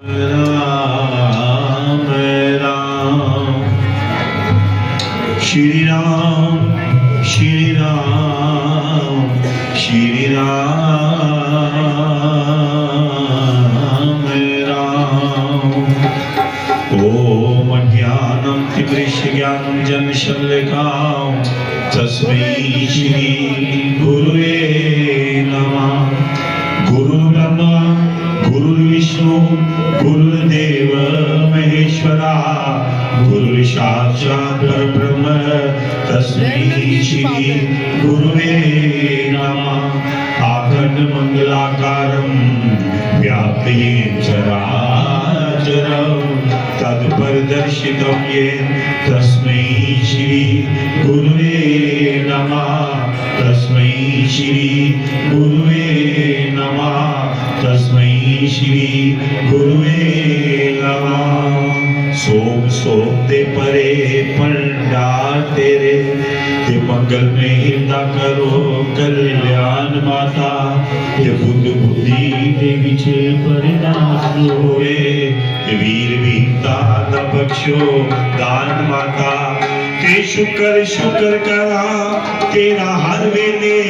राम राम श्री राम श्री राम श्री राम राम। ओम अज्ञानं तिमिरज्ञानं जन्मशून्यतां तस्मै श्री गुरुवे नमः। गुरुर्ब्रह्मा गुरुर्विष्णु गुरुर्देव महेश्वरा गुरुर्साक्षात् परब्रह्म तस्मै श्री गुरुवे नमः। आखण्डमण्डलाकारं व्याप्तं चराचरं तत्परिदर्शितं येन तस्मै श्री गुरुवे नमः। तस्मै श्री गुरुवे नमः। तस्मै श्री गुरुवे नमः। सोम दे परे पंडाल तेरे ते मंगल में हिरदा करो कल्याण माता। ते बुद्ध बुद्धि दे विचे परिणाम होए ते वीर वीरता दा बख्शो दान माता। ते शुक्र शुक्र करा तेरा हर वेले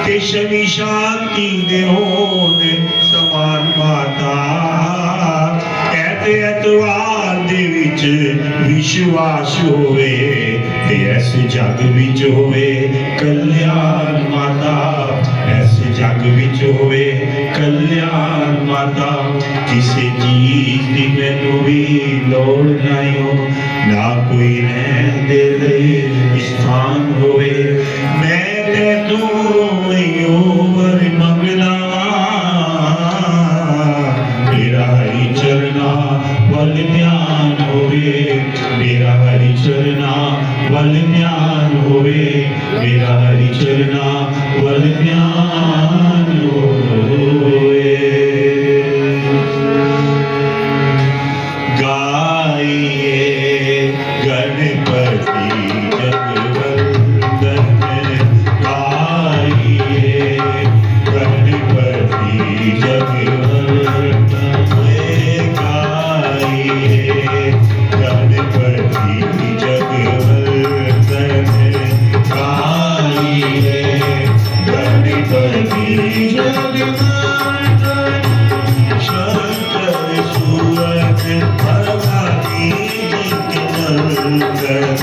ते शनि शांति दे होन समान माता। ऐतवार दे विच विश्वास होवे ते ऐसे जग विच होवे कल्याण माता। ऐसे जग विच होवे कल्याण माता। किसी चीज दी मैनू भी लोड़ नहीं हो ना कोई रहन दे स्थान होवे। मैं तैनू वर मंगला मेरा हरि चरना वल ध्यान होवे। मेरा हरि चरना वल ध्यान होवे। मेरा हरि चरना वल ध्यान होवे। गाइए गणपति जगवंदन। गाइए गणपति जगवंदन। गाइए गणपति जगवंदन। गाइए गणपति जगवंदन। शंकर सुवन भवानी जी के नंदन।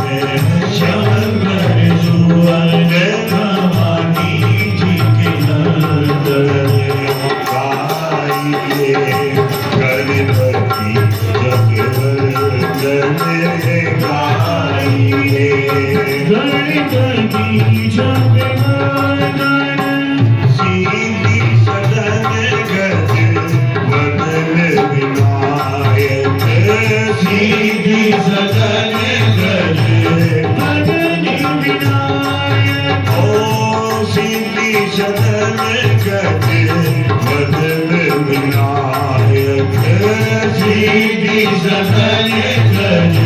शंकर सुवन भवानी जी के नंदन। गाइए गणपति जगवंदन। गाइए गणपति जगवंदन। सीधी सदन गज वदन विनायक। सीधी सदन गज वदन विनायक। ओ सीधी सदन गज वदन विनायक। सीधी सदन गज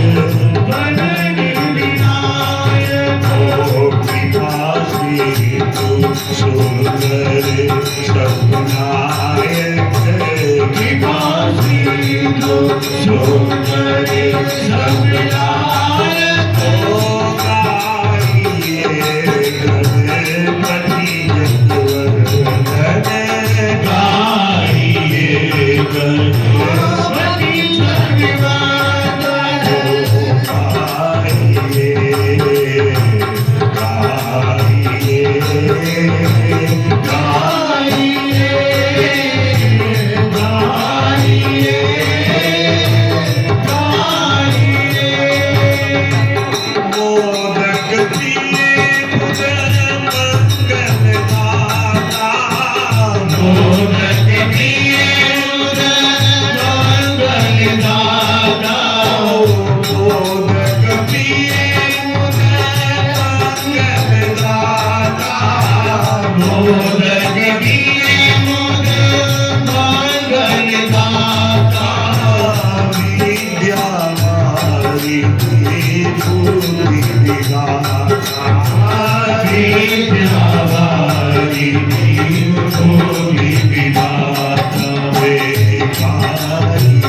वदन विनायक। ओ कृपा सिंधु सुंदर सपनायक। कृपा सिंधु सुंदर सपनायक। ओ गाइए गणपति जगवंदन। गाइए गणपति जगवंदन। गाइए Hari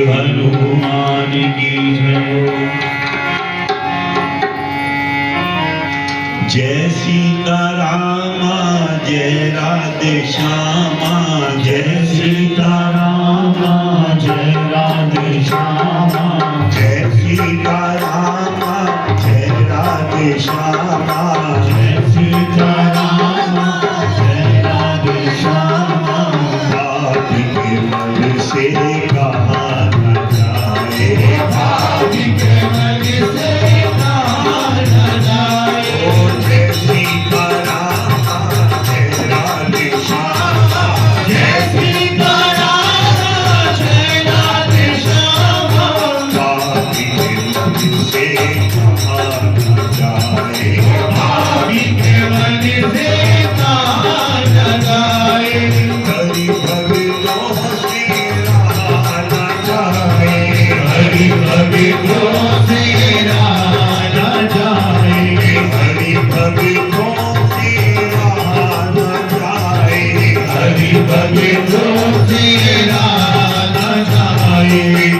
हनुमान की जय। जय सीता रामा जय राधे श्यामा, जय सीता रामा जय राधे श्यामा, जय सीता रामा जय राधे श्यामा, जय सीता रामा जय राधे श्यामा। भाभी के मन से कहा न जाए, भाभी के मन से कहा न जाए। ओ जय सीता रामा जय राधे श्यामा, जय सीता रामा जय राधे श्यामा। भाभी के मन से कहा न जाए, भाभी के मन से कहा न जाए। हरि भक्तों से रहा न जाए, हरि भक्तों से रहा न जाए, हरि भक्तों से रहा न जाए, हरि भक्तों से रहा न जाए।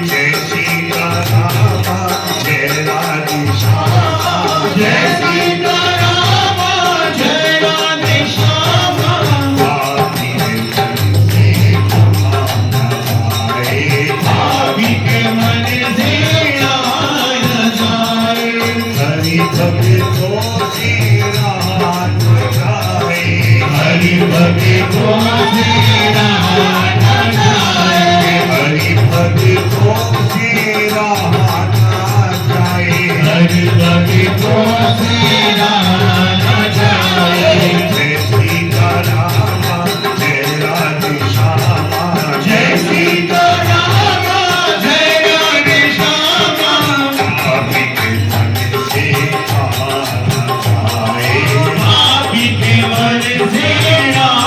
जय सीता रामा जय राधे श्यामा, जय सीता रामा जय राधे श्यामा। भाभी के मन से कहा न जाए, भाभी के मन से रहा न जाए। हरि भक्तों से रहा न जाए, हरि भक्तों से रहा न जाए, हरि भक्तों से रहा न जाए, हरि भक्तों से रहा न जाए। जय सीता रामा जय राधे श्यामा, जय सीता रामा जय राधे श्यामा। भाभी के मन से कहा न जाए, भाभी के मन से रहा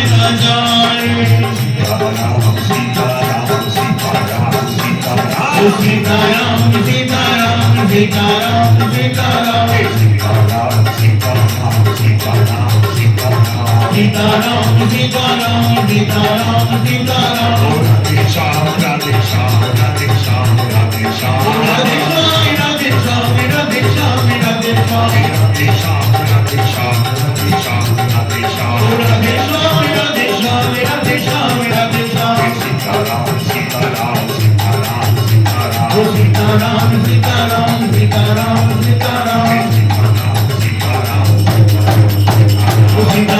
न जाए। सीता राम सीता राम सीता राम सीता राम। सीताराम सीताराम सीताराम सीताराम सीताराम सीताराम सीताराम सीताराम सीताराम सीताराम सीताराम राधे श्याम राधे श्याम राधे श्याम राधे श्याम राधे श्याम राधे श्याम राधे श्याम राधे श्याम राधे श्याम राधे श्याम राधे श्याम राधे श्याम राधे श्याम राधे श्याम राधे श्याम सीताराम सीताराम सीताराम सीताराम सीताराम सीताराम सीताराम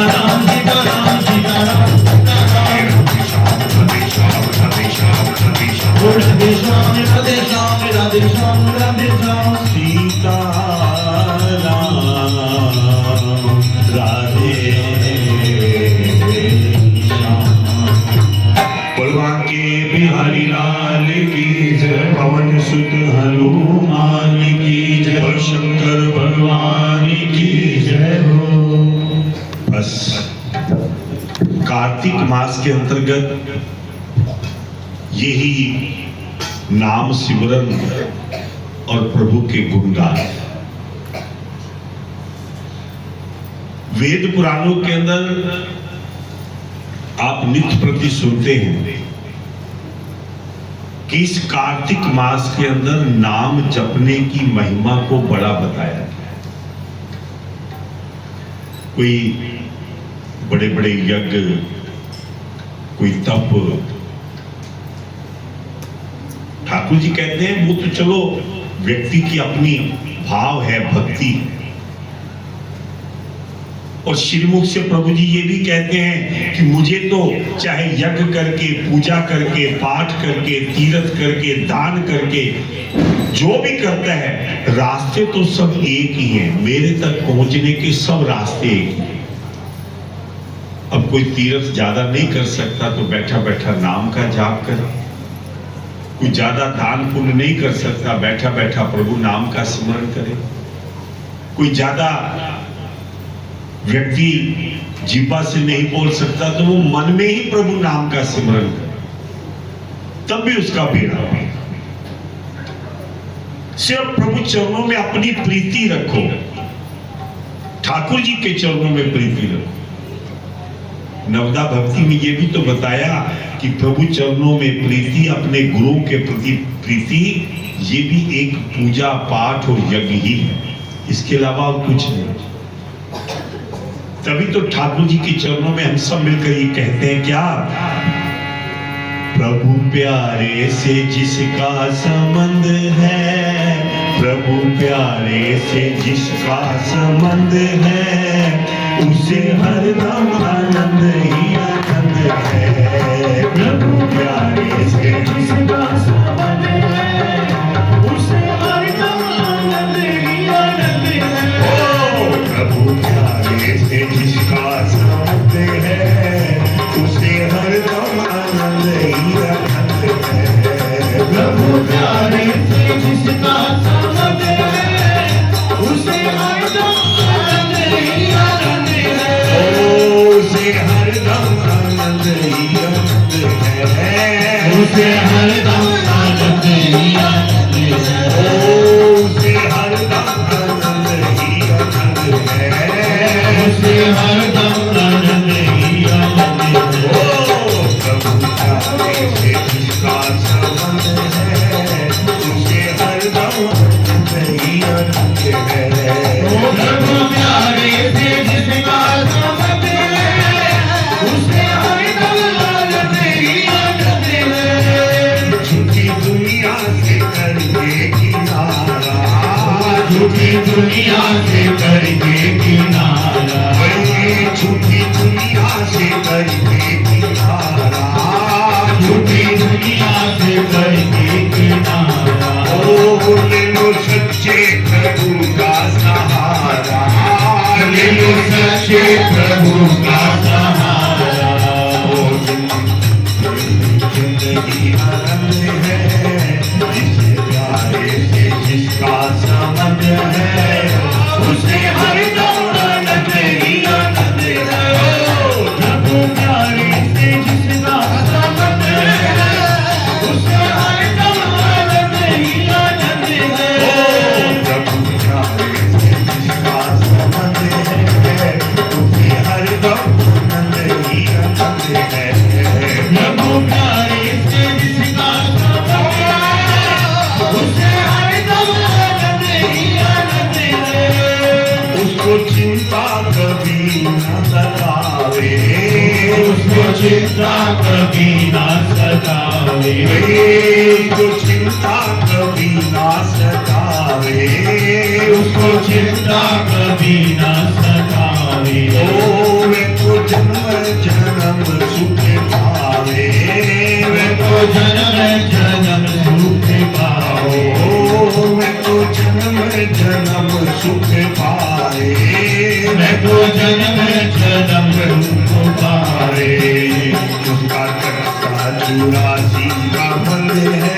सीताराम सीताराम सीताराम सीताराम राधे श्याम राधे श्याम राधे श्याम राधे श्याम सीताराम राधे श्याम। बलवान के बिहारी लाल की जय, पवन सुत हनुमान की जय, शंकर भगवान की जय हो। बस कार्तिक मास के अंतर्गत यही नाम सिमरन और प्रभु के गुणगान। वेद पुराणों के अंदर आप नित्य प्रति सुनते हैं कि इस कार्तिक मास के अंदर नाम जपने की महिमा को बड़ा बताया है। कोई बड़े बड़े यज्ञ, कोई तप, ठाकुर जी कहते हैं वो तो चलो व्यक्ति की अपनी भाव है, भक्ति। और श्रीमुख से प्रभु जी ये भी कहते हैं कि मुझे तो चाहे यज्ञ करके, पूजा करके, पाठ करके, तीर्थ करके, दान करके जो भी करता है, रास्ते तो सब एक ही हैं, मेरे तक पहुंचने के सब रास्ते एक ही हैं। अब कोई तीर्थ ज्यादा नहीं कर सकता तो बैठा बैठा नाम का जाप करे, कोई ज्यादा दान पुण्य नहीं कर सकता, बैठा बैठा प्रभु नाम का स्मरण करे, कोई ज्यादा व्यक्ति जीवा से नहीं बोल सकता तो वो मन में ही प्रभु नाम का सिमरन करे, तब भी उसका बेड़ा। सिर्फ प्रभु चरणों में अपनी प्रीति रखो, ठाकुर जी के चरणों में प्रीति रखो। नवदा भक्ति में ये भी तो बताया कि प्रभु चरणों में प्रीति, अपने गुरु के प्रति प्रीति, ये भी एक पूजा पाठ और यज्ञ ही है, इसके अलावा और कुछ नहीं। तभी तो ठाकुर जी के चरणों में हम सब मिलकर ये कहते हैं क्या, प्रभु प्यारे से जिसका संबंध है, प्रभु प्यारे से जिसका संबंध है, उसे हरदम आनंद ही आनंद है। प्रभु प्यारे से जिसका संबंध है, उसे हरदम आनंद ही आनंद है। प्रभु प्यारे से जिसका संबंध है, उसे हरदम आनंद ही आनंद है। प्रभु प्यारे से जिसका संबंध है, उसे हरदम आनंद ही आनंद है। उसे हरदम आनंद ही आनंद है। उसे हरदम आनंद ही आनंद है। उसे हरदम आनंद ही आनंद है। उसे हरदम आनंद ही आनंद है। प्रभु प्यारे से जिसका संबंध है, उसे हरदम आनंद ही आनंद है। प्रभु प्यारे से जिसका संबंध है, उसे हरदम आनंद ही आनंद है। झूठी दुनिया से करके किनारा, झूठी दुनिया से करके किनारा, झूठी दुनिया से करके किनारा, झूठी दुनिया से करके किनारा। ओ ले लो सच्चे प्रभु का सहारा, ले लो सच्चे प्रभु का सहारा। ओ जिंदगी आनंद है, जिससे प्यारे से जिसका संबंध है, उसे हरदम आनंद ही आनंद है। प्रभु प्यारे से जिसका संबंध है, उसे हरदम आनंद चिंता कभी ना सतावे, उसको चिंता कभी ना सतावे, उसको चिंता कभी ना सतावे। ओ वे तो जन्म जन्म सुख पावे, वे तो जन्म जन्म सुख पावे, ओ वे तो जन्म जन्म सुख पावे, वे तो जन्म जन्म सुख पावे। उसका कर्ता चौरासी का फल है,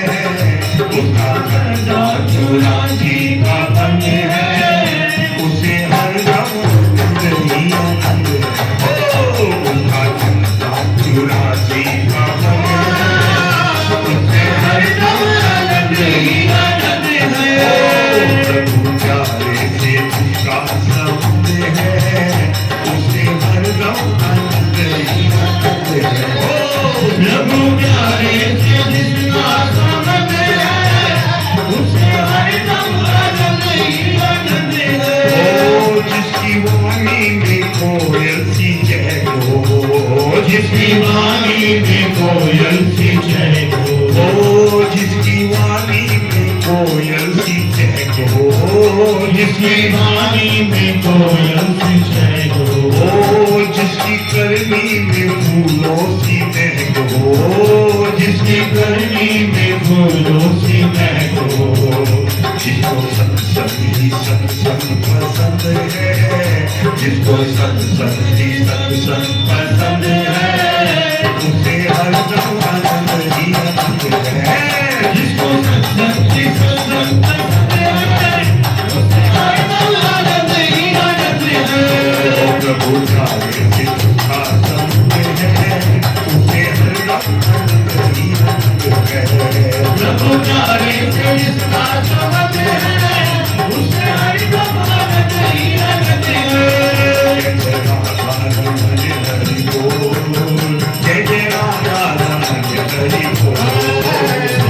उसका कर्ता चौरासी का फल है, उसे हर दम नहीं आनंद है। उसका कर्ता चौरासी का फल है, उसे हर दम आनंद ही आनंद है। प्रभु प्यारे से उसका संबंध है, उसे हर दम आनंद ही आनंद है। प्रभु प्यारे से जिसका संबंध है, उसे हर दम आनंद ही आनंद है। जिसकी वाणी में कोयल सी चहको, जिसकी वाणी में कोयल सी चहको, जिसकी वाणी में कोयल सी चहको, जिसकी वाणी में कोयल सी चहको, जिसकी करनी में फूलों सी महको, जिसकी करनी में फूलों सी महको, जिसको सत्संग ही सत्संग पसंद है, जिसको सत्संग ही सत्संग पसंद है, उसे हर दम आनंद ही आनंद है। जिसको सत्संग ही सत्संग पसंद है, उसे हर दम आनंद ही आनंद है। प्रभु प्यारे से उसका संग है, उसे हर दम आनंद ही आनंद है। प्रभु प्यारे से जिसका संबंध है, उसे हर दम आनंद ही आनंद है। जय राधा रमण हरि बोल, जय जय राधा रमण हरि बोल,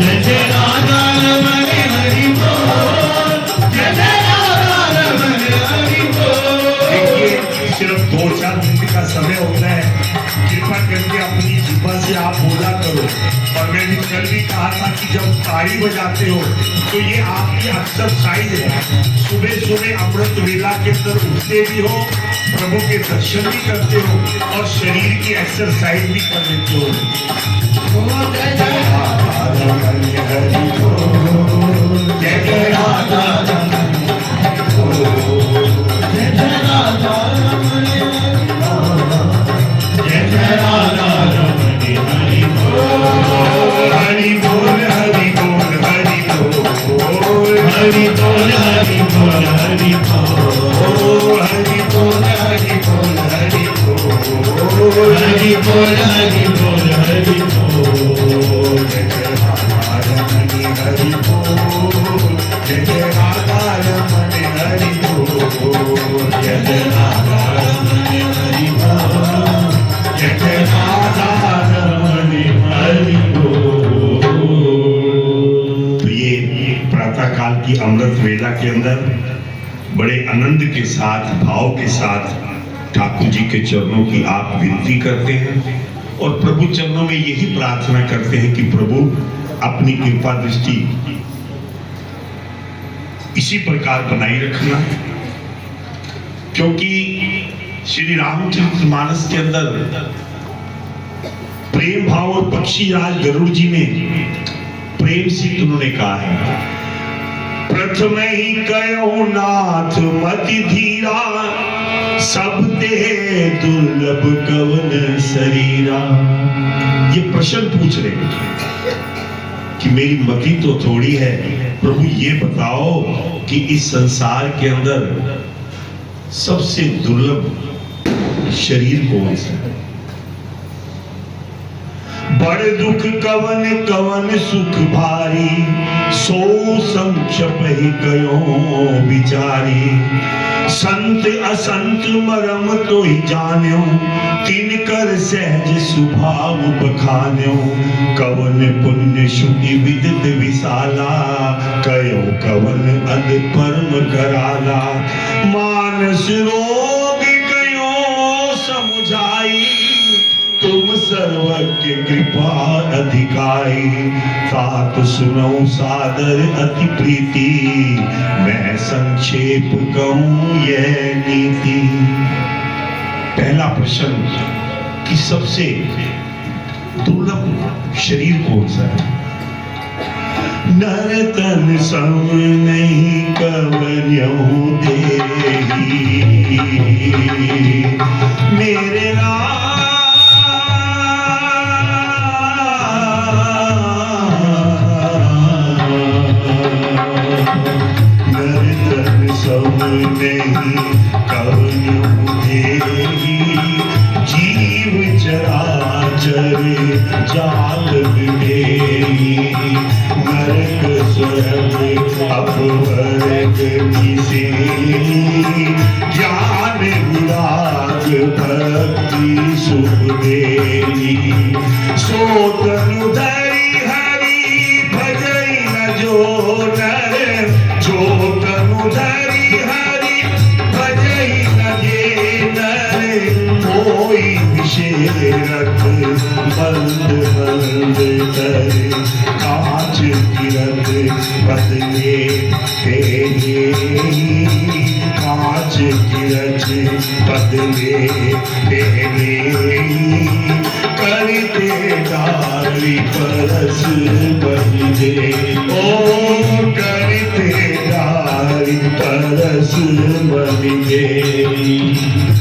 जय जय राधा रमण हरि बोल, जय जय राधा रमण हरि बोल। देखिए सिर्फ 2-4 मिनट का समय होता है, कृपा करके अपनी जिह्वा से आप बोला करो। और मैंने कल भी कहा था कि जब ताली बजाते हो तो ये आपकी एक्सरसाइज है। सुबह सुबह अमृत वेला के अंदर उठते भी हो, प्रभु के दर्शन भी करते हो और शरीर की एक्सरसाइज भी कर लेते हो। जय जय राधा रमण हरि बोल, जय जय राधा रमण हरि बोल, जय जय राधा रमण हरि बोल, जय जय राधा रमण हरि बोल। हरि बोल हरि बोल हरि बोल, हरि बोल हरि बोल हरि बोल, हरि बोल हरि बोल हरि बोल, हरि बोल हरि बोल हरि बोल। जय जय राधा रमण हरि बोल, जय जय राधा रमण हरि बोल, जय जय राधा रमण हरि बोल, जय जय राधा रमण हरि बोल। तो ये प्रातः काल की अमृत वेला के अंदर बड़े आनंद के साथ, भाव के साथ ठाकुर जी के चरणों की आप विनती करते हैं और प्रभु चरणों में यही प्रार्थना करते हैं कि प्रभु अपनी कृपा दृष्टि इसी प्रकार बनाई रखना, क्योंकि श्री रामचरितमानस के अंदर प्रेम भाव और पक्षी राज गरुड़ जी ने प्रेम से उन्होंने कहा है, प्रथम ही कयो नाथ मति धीरा, सब ते दुर्लभ कवन शरीरा। ये प्रश्न पूछ रहे हैं कि मेरी मति तो थोड़ी है, प्रभु ये बताओ कि इस संसार के अंदर सबसे दुर्लभ शरीर कौन सा है? बड़ दुख कवन कवन सुख भारी, सो संक्षप ही कयो विचारी। संत असंत मरम तो ही जान्यो, तिनकर सहज स्वभाव बखान्यो। कवन पुण्य श्रुति विदित विशाला, कयो कवन अद परम कराला। मानस रोग कयो समुझाई, तुम सर के कृपा अधिकाई, तात सुनो सादर अति प्रीति, मैं संक्षेप कहूं यह नीति। पहला प्रश्न कि सबसे दुर्लभ शरीर कौन सा है? नर तन सम नहीं कवन्यहु देही, मेरे नर तन सम नहीं कवन्यहु देही, जीव चराचर जाल विवेही, नरक स्वर्ग अपवर्ग किसे, ज्ञान विराग भक्ति सुख देही, सो तनु धरि हरि भजई न जो नर, जो तनु धरि हरि भजई न जे नर, कोई विषेरत बंद बंद करे, कांच किरत बदले तेरे, कांच किरत बदले तेरे, करते डाली परस बन दे, ओ करते डाली परस बन दे।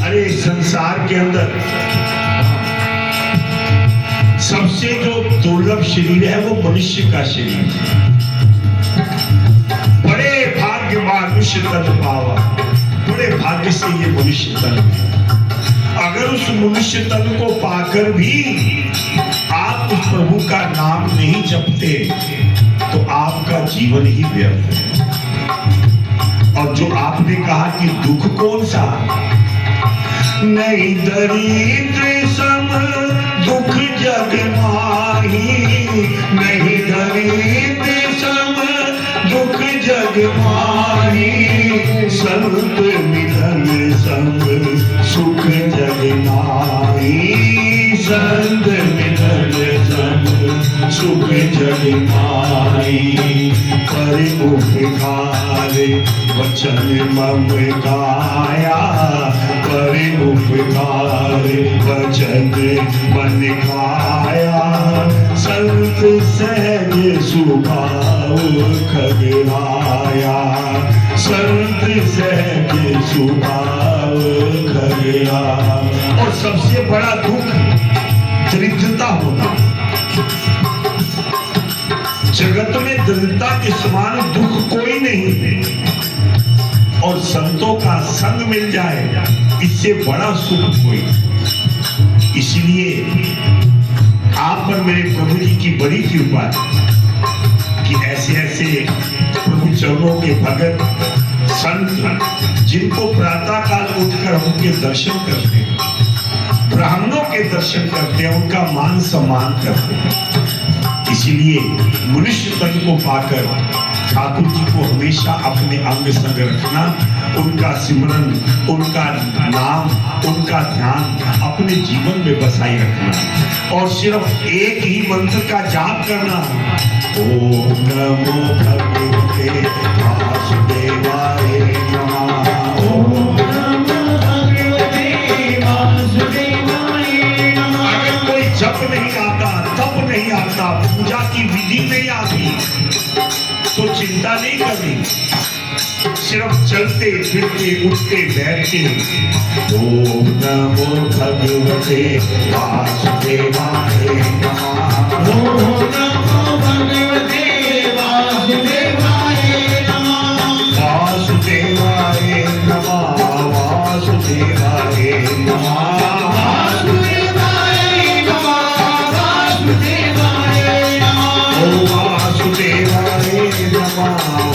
अरे संसार के अंदर सबसे जो दुर्लभ शरीर है वो मनुष्य का शरीर है। बड़े भाग्य मनुष्य तन पावा, बड़े भाग्य से ये मनुष्य तन है। अगर उस मनुष्य तन को पाकर भी आप उस प्रभु का नाम नहीं जपते तो आपका जीवन ही व्यर्थ है। और जो आपने कहा कि दुख कौन सा, नहीं दरिद्र सम दुख जग माही, नहीं दरिद्र सम दुख जग माही, संत मिलन संग सुख जग माही, संत मिलन संग सुख जग माही, पर उपकार वचन मम गाया, पर उपकार वचन मन खाया, संत सहज सुभाव खगराया, संत सहज सुभाव खगराया। और सबसे बड़ा दुख दरिद्रता होना। जगत में दरिद्रता के समान दुख कोई नहीं है। और संतों का संग मिल जाए इससे बड़ा सुख कोई। इसलिए आप पर मेरे प्रभु जी की बड़ी कृपा है कि ऐसे ऐसे प्रभु चरणों के भगत संत जिनको प्रातः काल उठकर उनके दर्शन करते हैं, ब्राह्मणों के दर्शन करते हैं, उनका मान सम्मान करते हैं। इसीलिए मनुष्य तन को पाकर ठाकुर जी को हमेशा अपने अंग संग रखना, उनका सिमरन, उनका नाम, उनका ध्यान अपने जीवन में बसाई रखना और सिर्फ एक ही मंत्र का जाप करना, ओम नमो भगवते वासुदेवाय नमः, ओम नमो भगवते वासुदेवाय नमः। अगर कोई जप नहीं आता, तप नहीं आता, पूजा की विधि नहीं आती तो चिंता नहीं करनी, सिर्फ चलते फिरते उठते बैठते ओम नमो भगवते वासुदेवाय नमः, ओम नमो भगवते वासुदेवाय नमः, वासुदेवाय नमः, वासुदेवाय नमः, वासुदेवाय नमः, वासुदेवाय नमः, ओ वासुदेवाय नमः,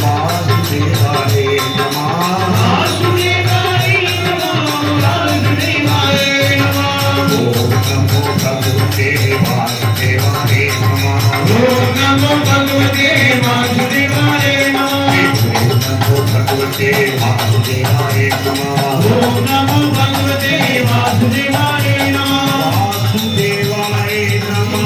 वासुदेवाय नमः, वासुदेवाय नमः, वासुदेवाय नमः, ओम नमो भगवते वासुदेवाय नमः, ओम नमो भगवते वासुदेवाय नमः, ओम नमो भगवते वासुदेवाय नमः, ओम नमो भगवते वासुदेवाय नमः, वासुदेवाय नमः,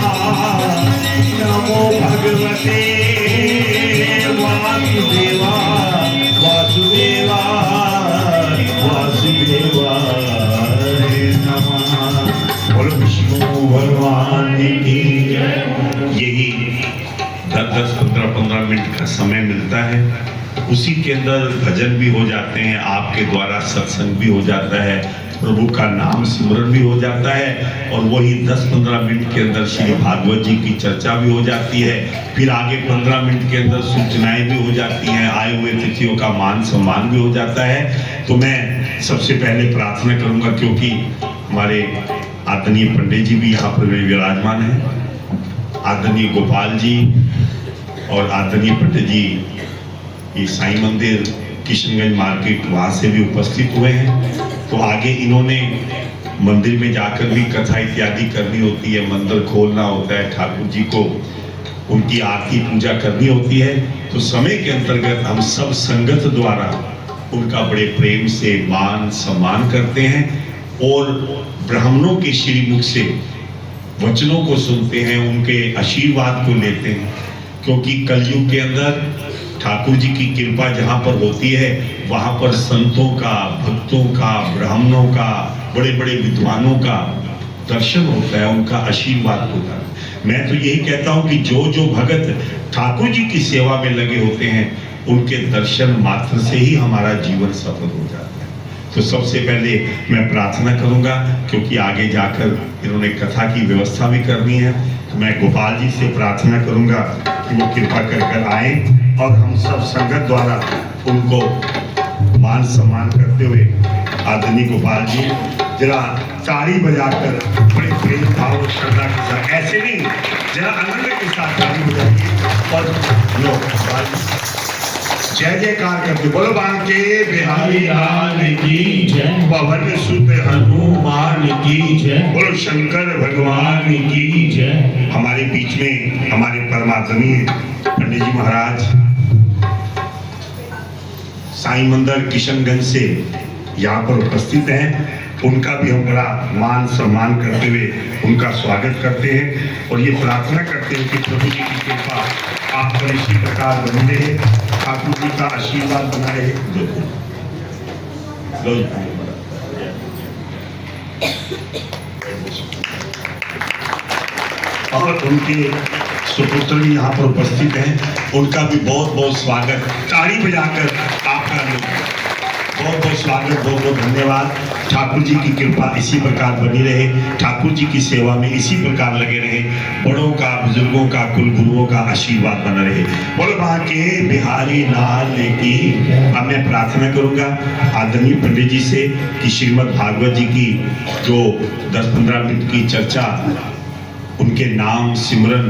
15 मिनट का समय मिलता है, उसी के अंदर भजन भी हो जाते हैं, आपके द्वारा सत्संग भी हो जाता है, प्रभु का नाम सिमरन भी हो जाता है, और वही 10-15 मिनट के अंदर श्री भागवत जी की चर्चा भी हो जाती है। फिर आगे 15 मिनट के अंदर सूचनाएं भी हो जाती हैं, आए हुए अतिथियों का मान सम्मान भी हो जाता है। तो मैं सबसे पहले प्रार्थना करूंगा, क्योंकि हमारे आदरणीय पंडित जी भी यहाँ पर विराजमान हैं, आदरणीय गोपाल जी और आदरणीय पंडित जी ये साईं मंदिर किशनगंज मार्केट वहाँ से भी उपस्थित हुए हैं। तो आगे इन्होंने मंदिर में जाकर भी कथा इत्यादि करनी होती है, मंदिर खोलना होता है, ठाकुर जी को उनकी आरती पूजा करनी होती है। तो समय के अंतर्गत हम सब संगत द्वारा उनका बड़े प्रेम से मान सम्मान करते हैं और ब्राह्मणों के श्रीमुख से वचनों को सुनते हैं, उनके आशीर्वाद को लेते हैं। क्योंकि कलयुग के अंदर ठाकुर जी की कृपा जहाँ पर होती है, वहाँ पर संतों का, भक्तों का, ब्राह्मणों का, बड़े बड़े विद्वानों का दर्शन होता है, उनका आशीर्वाद होता है। मैं तो यही कहता हूँ कि जो जो भगत ठाकुर जी की सेवा में लगे होते हैं, उनके दर्शन मात्र से ही हमारा जीवन सफल हो जाता है। तो सबसे पहले मैं प्रार्थना करूंगा, क्योंकि आगे जाकर इन्होंने कथा की व्यवस्था भी करनी है। तो मैं गोपाल जी से प्रार्थना करूंगा कि वो कृपा कर आए और हम सब संगत द्वारा उनको मान सम्मान करते हुए, आदरणीय गोपाल जी जरा ताली बजाकर बड़े प्रेम भाव और श्रद्धा के साथ, ऐसे नहीं, जरा आनंद के साथ ताली बजाइए और लो गोपाल जी जय जयकार करके बोलो बांके बिहारी लाल की जय, पवन सुत हनुमान की जय, बोलो शंकर भगवान की जय। हमारे बीच में हमारे परमात्मीय पंडित जी महाराज साईं मंदिर किशनगंज से यहाँ पर उपस्थित हैं। उनका भी हम बड़ा मान सम्मान करते हुए उनका स्वागत करते हैं और ये प्रार्थना करते हैं कि प्रभु जी की कृपा आप पर इसी प्रकार बनी रहे, ठाकुर जी का आशीर्वाद बना रहे। और उनके सुपुत्र भी यहाँ पर उपस्थित हैं, उनका भी बहुत बहुत स्वागत, ताली बजाकर आपका बहुत बहुत स्वागत, बहुत बहुत धन्यवाद। ठाकुर जी की कृपा इसी प्रकार बनी रहे, ठाकुर जी की सेवा में इसी प्रकार लगे रहे, बड़ों का, बुजुर्गों का, कुल गुरुओं का आशीर्वाद बना रहे। बोलो बांके बिहारी लाल की। अब मैं प्रार्थना करूंगा आदरणीय पंडित जी से कि श्रीमद् भागवत जी की जो 10-15 मिनट की चर्चा, उनके नाम सिमरन,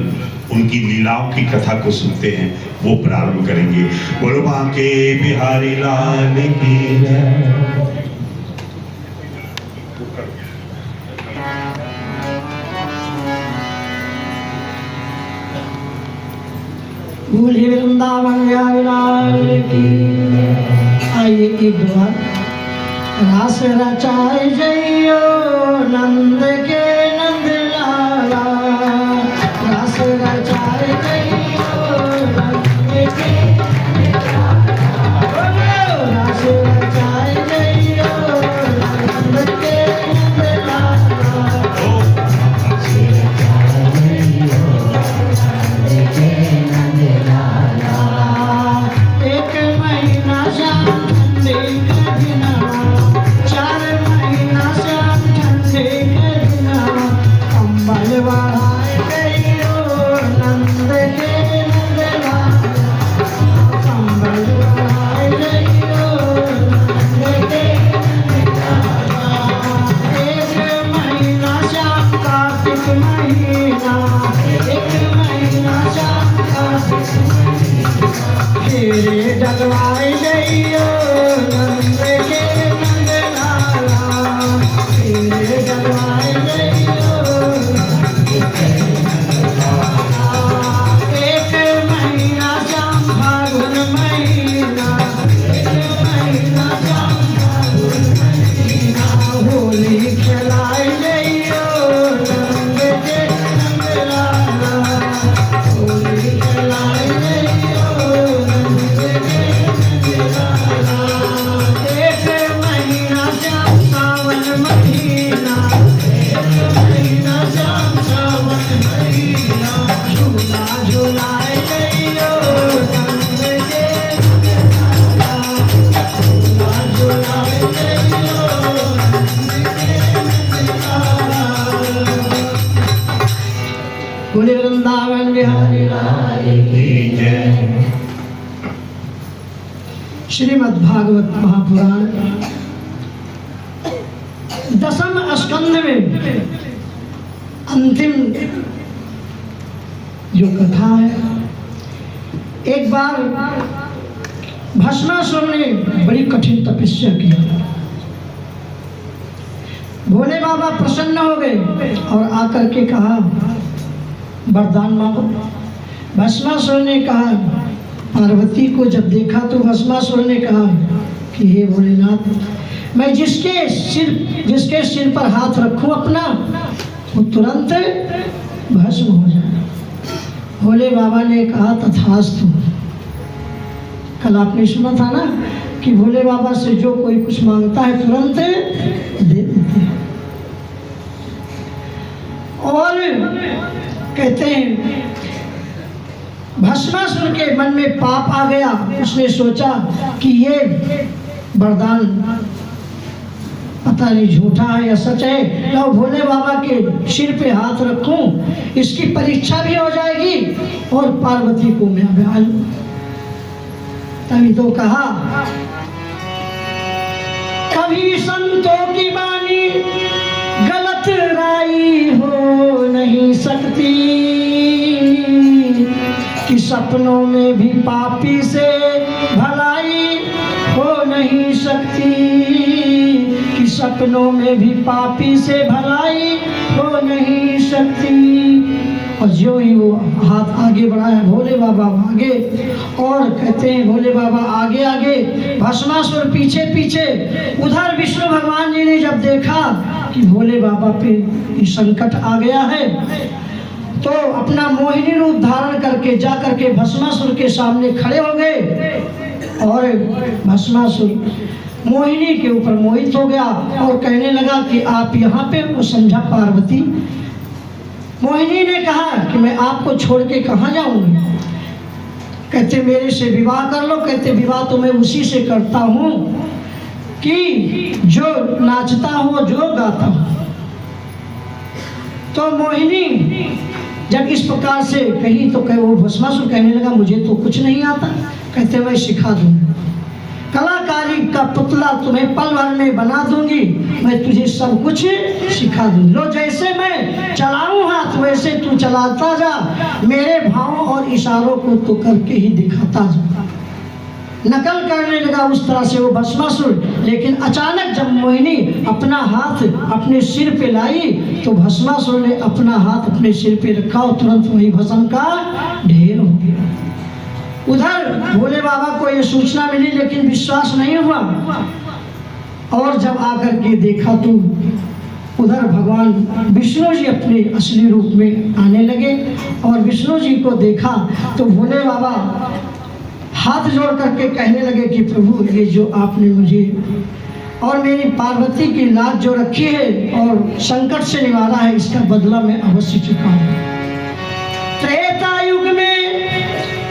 उनकी लीलाओं की कथा को सुनते हैं, वो प्रारंभ करेंगे। बोलो बांके बिहारी लाल की जय। बोलिए वृंदावन बिहारी लाल की। आइए एक बार रास रचाए जइयो नंद के नंद लाला, रास रचाए जइयो नंद के नंद लाला, रास रचाए जइयो नंद के नंद लाला, रास रचाए जइयो नंद के नंद लाला। एक महीना श्याम ठंडे का दिना, 4 महीना श्याम ठंडे का दिना, कंबल बढ़ाए गइयो नंद के नंद लाला, कंबल बढ़ाए गइयो नंद के नंद लाला। एक महीना श्याम कार्तिक महीना, एक महीना श्याम कार्तिक महीना, फेरे डलवाए जइयो नंद के नंद लाला, फेरे डलवाए जइयो नंद के नंद लाला। एक महीना श्याम फागुन महीना, एक महीना श्याम फागुन महीना, होली खेलाए जइयो नंद के नंद लाला, होली खेलाए जइयो नंद के नंद लाला। श्रीमद् भागवत महापुराण 10वें स्कंध में अंतिम जो कथा है, एक बार भस्मासुर ने बड़ी कठिन तपस्या की। भोले बाबा प्रसन्न हो गए और आकर के कहा वरदान मांगो। भस्मासुर ने कहा, पार्वती को जब देखा तो भस्मासुर ने कहा कि हे भोलेनाथ, मैं जिसके सिर पर हाथ रखूं अपना, वो तुरंत भस्म हो जाए। भोले बाबा ने कहा तथास्तु। कल आपने सुना था ना कि भोले बाबा से जो कोई कुछ मांगता है तुरंत दे देते हैं। और कहते हैं भस्मासुर के मन में पाप आ गया। उसने सोचा कि ये वरदान पता नहीं झूठा है या सच है, लो भोले बाबा के सिर पे हाथ रखूं, इसकी परीक्षा भी हो जाएगी और पार्वती को मैं ब्याह लूं। तभी तो कहा, कभी संतों की वाणी गलत राई हो नहीं सकती, कि सपनों में भी पापी से भलाई हो नहीं सकती, कि सपनों में भी पापी से भलाई हो नहीं सकती। और जो ही वो हाथ आगे बढ़ाया, भोले बाबा आगे, और कहते हैं भोले बाबा आगे आगे, भस्मासुर पीछे पीछे। उधर विष्णु भगवान जी ने जब देखा कि भोले बाबा पे ये संकट आ गया है, तो अपना मोहिनी रूप धारण करके जा करके भस्मासुर के सामने खड़े हो गए। और भस्मासुर मोहिनी के ऊपर मोहित हो गया और कहने लगा कि आप यहाँ पे। वो समझा पार्वती। मोहिनी ने कहा कि मैं आपको छोड़ के कहाँ जाऊंगी। कहते मेरे से विवाह कर लो। कहते विवाह तो मैं उसी से करता हूँ कि जो नाचता हो, जो गाता हो। तो मोहिनी जब इस प्रकार से कही तो वो भस्मासुर कहने लगा मुझे तो कुछ नहीं आता। कहते मैं सिखा दूंगा, कलाकारी का पुतला तुम्हें पल भर में बना दूंगी, मैं तुझे सब कुछ सिखा दूंगी। लो जैसे मैं चलाऊं हाथ वैसे तू चलाता जा, मेरे भावों और इशारों को तो करके ही दिखाता जा। नकल करने लगा उस तरह से वो भस्मासुर। लेकिन अचानक जब मोहिनी अपना हाथ अपने सिर पे लाई तो भस्मासुर ने अपना हाथ अपने सिर पे रखा और तुरंत वही भस्म का ढेर हो गया। उधर भोले बाबा को ये सूचना मिली लेकिन विश्वास नहीं हुआ। और जब आकर के देखा तो उधर भगवान विष्णु जी अपने असली रूप में आने लगे। और विष्णु जी को देखा तो भोले बाबा हाथ जोड़ करके कहने लगे कि प्रभु, ये जो आपने मुझे और मेरी पार्वती की लाज जो रखी है और संकट से निवारा है, इसका बदला मैं अवश्य चुकाऊंगा। त्रेता युग में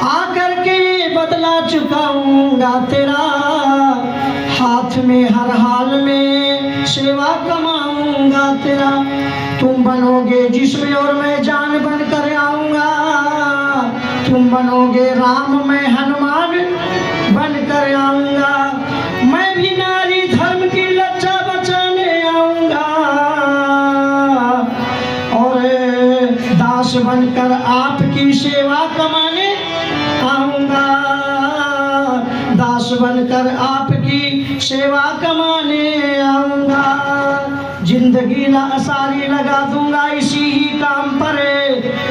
आकर के बदला चुकाऊंगा तेरा, हाथ में हर हाल में सेवा कमाऊंगा तेरा। तुम बनोगे जिसमें और मैं जान बन कर आऊंगा, तुम बनोगे राम मैं हनुमान बन कर आऊंगा। मैं भी नारी धर्म की लज्जा बचाने आऊंगा और दास बनकर आपकी सेवा कमाने आऊंगा, दास बनकर आपकी सेवा कमाने आऊंगा। जिंदगी सारी लगा दूंगा इसी ही काम पर,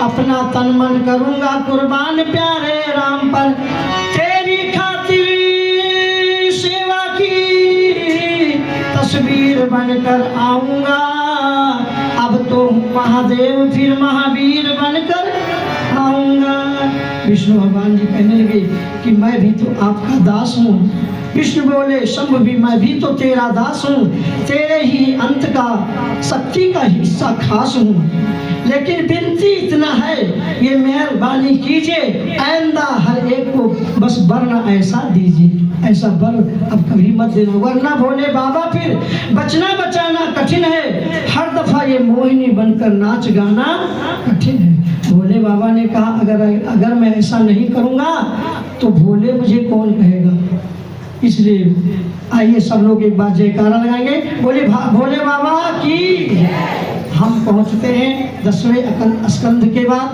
अपना तन मन करूंगा कुर्बान प्यारे राम पर। तेरी खातिर सेवा की तस्वीर बनकर आऊंगा, अब तो महादेव फिर महावीर बनकर आऊंगा। विष्णु भगवान जी कहने लगे कि मैं भी तो आपका दास हूँ। विष्णु बोले शंभ भी मैं भी तो तेरा दास हूँ, तेरे ही अंत का शक्ति का हिस्सा खास हूँ। लेकिन विनती इतना है, ये मेहरबानी कीजिए, आइंदा हर एक को बस वरना ऐसा दीजिए, ऐसा वर अब कभी मत देना, वरना भोले बाबा फिर बचना बचाना कठिन है। हर दफा ये मोहिनी बनकर नाच गाना कठिन है। भोले बाबा ने कहा अगर मैं ऐसा नहीं करूँगा तो भोले मुझे कौन कहेगा। इसलिए आइए सब लोग एक बार जयकारा लगाएंगे, बोले भोले बाबा की। हम पहुंचते हैं 10वें स्कंध के बाद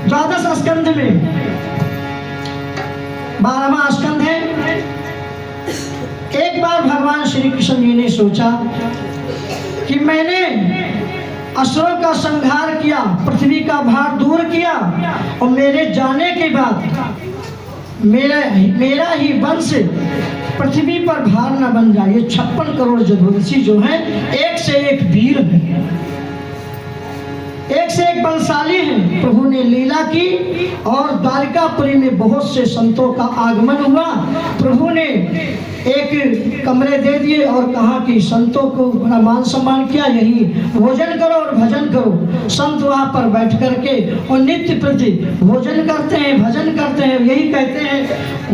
12 स्कंध में 12वां स्कंध है। एक बार भगवान श्री कृष्ण जी ने सोचा कि मैंने असुरों का संहार किया, पृथ्वी का भार दूर किया, और मेरे जाने के बाद मेरा ही वंश पृथ्वी पर भार न बन जाए। ये 56 करोड़ जदुवंशी जो हैं एक से एक वीर हैं, एक से एक बलशाली हैं। प्रभु ने लीला की और द्वारिकापुरी में बहुत से संतों का आगमन हुआ। प्रभु ने एक कमरे दे दिए और कहा कि संतों को बड़ा मान सम्मान किया, यही भोजन करो और भजन करो। संत वहाँ पर बैठ करके और नित्य प्रति भोजन करते हैं, भजन करते हैं, यही कहते हैं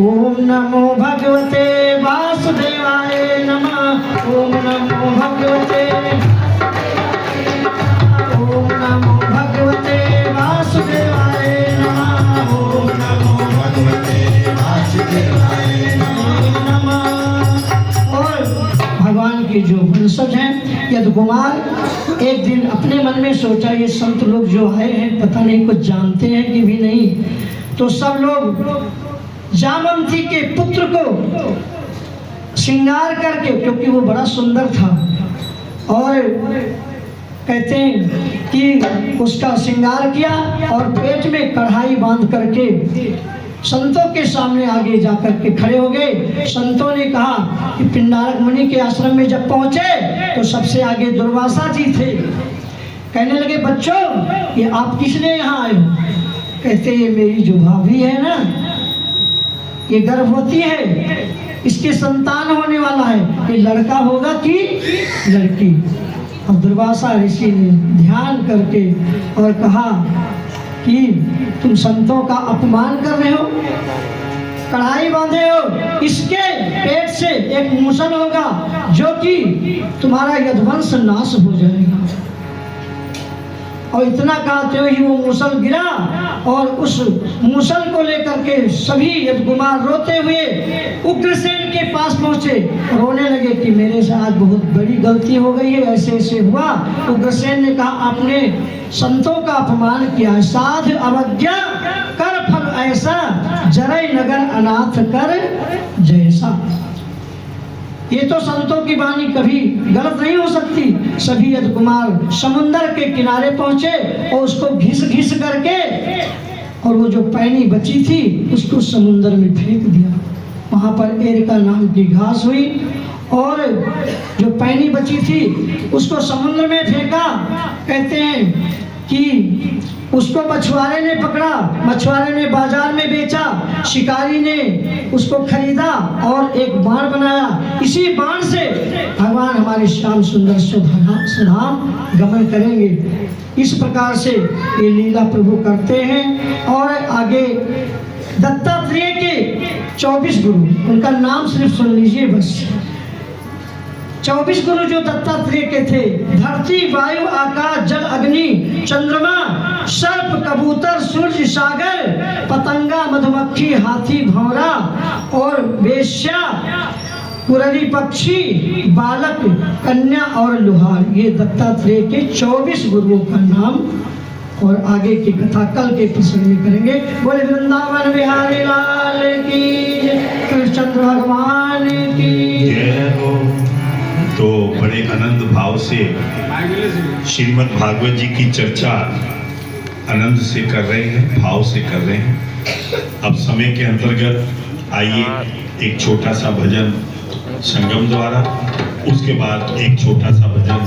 ओम नमो भगवते वासुदेवाय नमः, ओम नमो भगवते, ओम नमो भगवते वासुदेवाय नमः, ओम नमो भगवते वासुदेवाय नमः। और भगवान के जो वंशज हैं यदु कुमार एक दिन अपने मन में सोचा ये संत लोग जो आए हैं पता नहीं कुछ जानते हैं कि भी नहीं, तो सब लोग जामवंती के पुत्र को श्रृंगार करके, क्योंकि वो बड़ा सुंदर था, और कहते हैं कि उसका श्रृंगार किया और पेट में कढ़ाई बांध करके संतों के सामने आगे जाकर के खड़े हो गए। संतों ने कहा कि पिंडारक मुनि के आश्रम में जब पहुंचे तो सबसे आगे दुर्वासा जी थे। कहने लगे बच्चों ये आप किसने यहाँ आए हो? कहते ये मेरी जो भाभी है ना, ये गर्भवती है, इसके संतान होने वाला है, ये लड़का होगा कि लड़की? और दुर्वासा ऋषि ने ध्यान करके और कहा कि तुम संतों का अपमान कर रहे हो, कढ़ाई बांधे हो, इसके पेट से एक मूसल होगा जो कि तुम्हारा यदुवंश नाश हो जाएगा। और इतना कहते हुए वो मूसल गिरा और उस मूसल को लेकर के सभी यदुकुमार रोते हुए उग्रसेन के पास पहुंचे, रोने लगे कि मेरे से आज बहुत बड़ी गलती हो गई है, ऐसे ऐसे हुआ। उग्रसेन ने कहा आपने संतों का अपमान किया, साध अवज्ञा कर फल ऐसा, जरय नगर अनाथ कर जैसा। ये तो संतों की वाणी कभी गलत नहीं हो सकती। सभी यदुकुमार समुंदर के किनारे पहुंचे और उसको घिस घिस करके और वो जो पैनी बची थी उसको समुंदर में फेंक दिया। वहाँ पर एरिका नाम की घास हुई और जो पैनी बची थी उसको समुद्र में फेंका। कहते हैं कि उसको मछुआरे ने पकड़ा, मछुआरे ने बाजार में बेचा, शिकारी ने उसको खरीदा और एक बाण बनाया। इसी बाण से भगवान हमारे श्याम सुंदर सुधाम गमन करेंगे। इस प्रकार से ये लीला प्रभु करते हैं। और आगे दत्तात्रेय के 24 गुरु, उनका नाम सिर्फ सुन लीजिए बस। 24 गुरु जो दत्तात्रेय के थे, धरती वायु आकाश जल अग्नि चंद्रमा सर्प कबूतर सूर्य सागर पतंगा मधुमक्खी हाथी भौरा और वेश्या कुररी पक्षी बालक कन्या और लोहार, ये दत्तात्रेय के 24 गुरुओं का नाम। और आगे की कथा कल के प्रसंग में करेंगे। बोले वृंदावन बिहारी लाल की जय, कृष्ण भगवान की जय हो। तो बड़े आनंद भाव से श्रीमद् भागवत जी की चर्चा आनंद से कर रहे हैं, भाव से कर रहे हैं। अब समय के अंतर्गत आइए एक छोटा सा भजन संगम द्वारा, उसके बाद एक छोटा सा भजन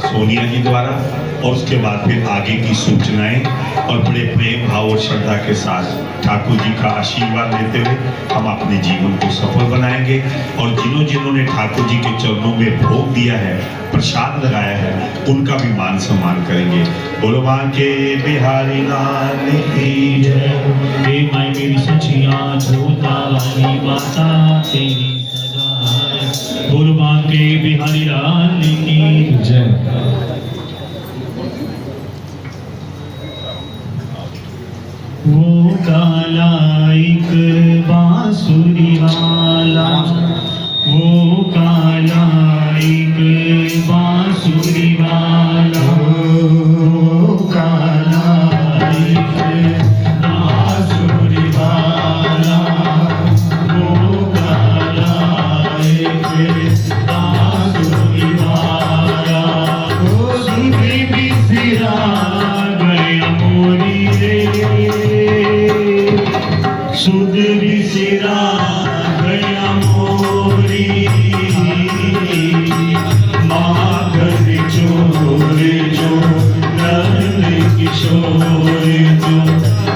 सोनिया जी द्वारा, और उसके बाद फिर आगे की सूचनाएं, और बड़े प्रेम भाव और श्रद्धा के साथ ठाकुर जी का आशीर्वाद लेते हुए हम अपने जीवन को सफल बनाएंगे। और जिन्होंने ठाकुर जी के चरणों में भोग दिया है, प्रसाद लगाया है, उनका भी मान सम्मान करेंगे। बोलो मां के बिहारी लाल की जय। हे माई मेरी सचिया झूठा वाली माता तेरी सदा, बोलो मां के बिहारी लाल की जय। वो काला एक बांस बांसुरी वाला, वो काला एक बांसुरी वाला, वो काला एक बांसुरी वाला, वो काला एक बांसुरी वाला, वो सुधी बिसरा गया मोरी रे, सुध बिसरा गया मोरी, माधव चोर जो नंद किशोर जो,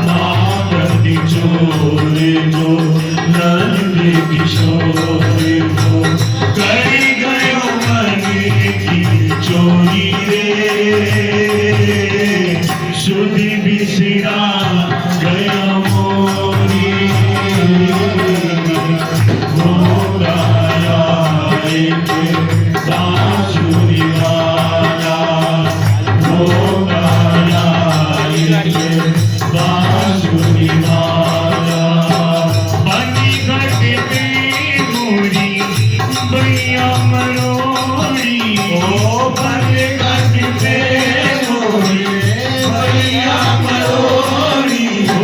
माधव चोर जो नंद किशोर जो, कर गयो मन की चोरी रे, सुध बिसरा गया मोरी, वो काला एक बांसुरी वाला, वो काला एक बांसुरी वाला, बनी घट पे मोरी भैया मरोड़ी, ओ बनी घट पे मोरी भैया मरोड़ी, ओ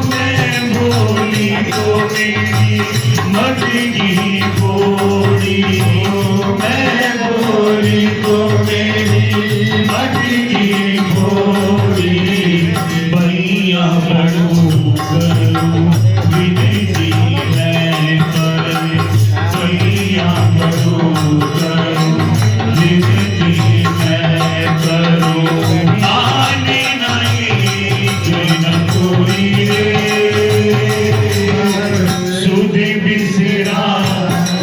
मैं बोली तो मेरी मटकी फोड़ी, ओ मैं बोली तो मेरी मटकी फोड़ी, भैया बड़ू करूं विनती मैं करे, भैया बड़ू करूं विनती मैं करूं, आने नहीं न कोई रे, सुध बिसरा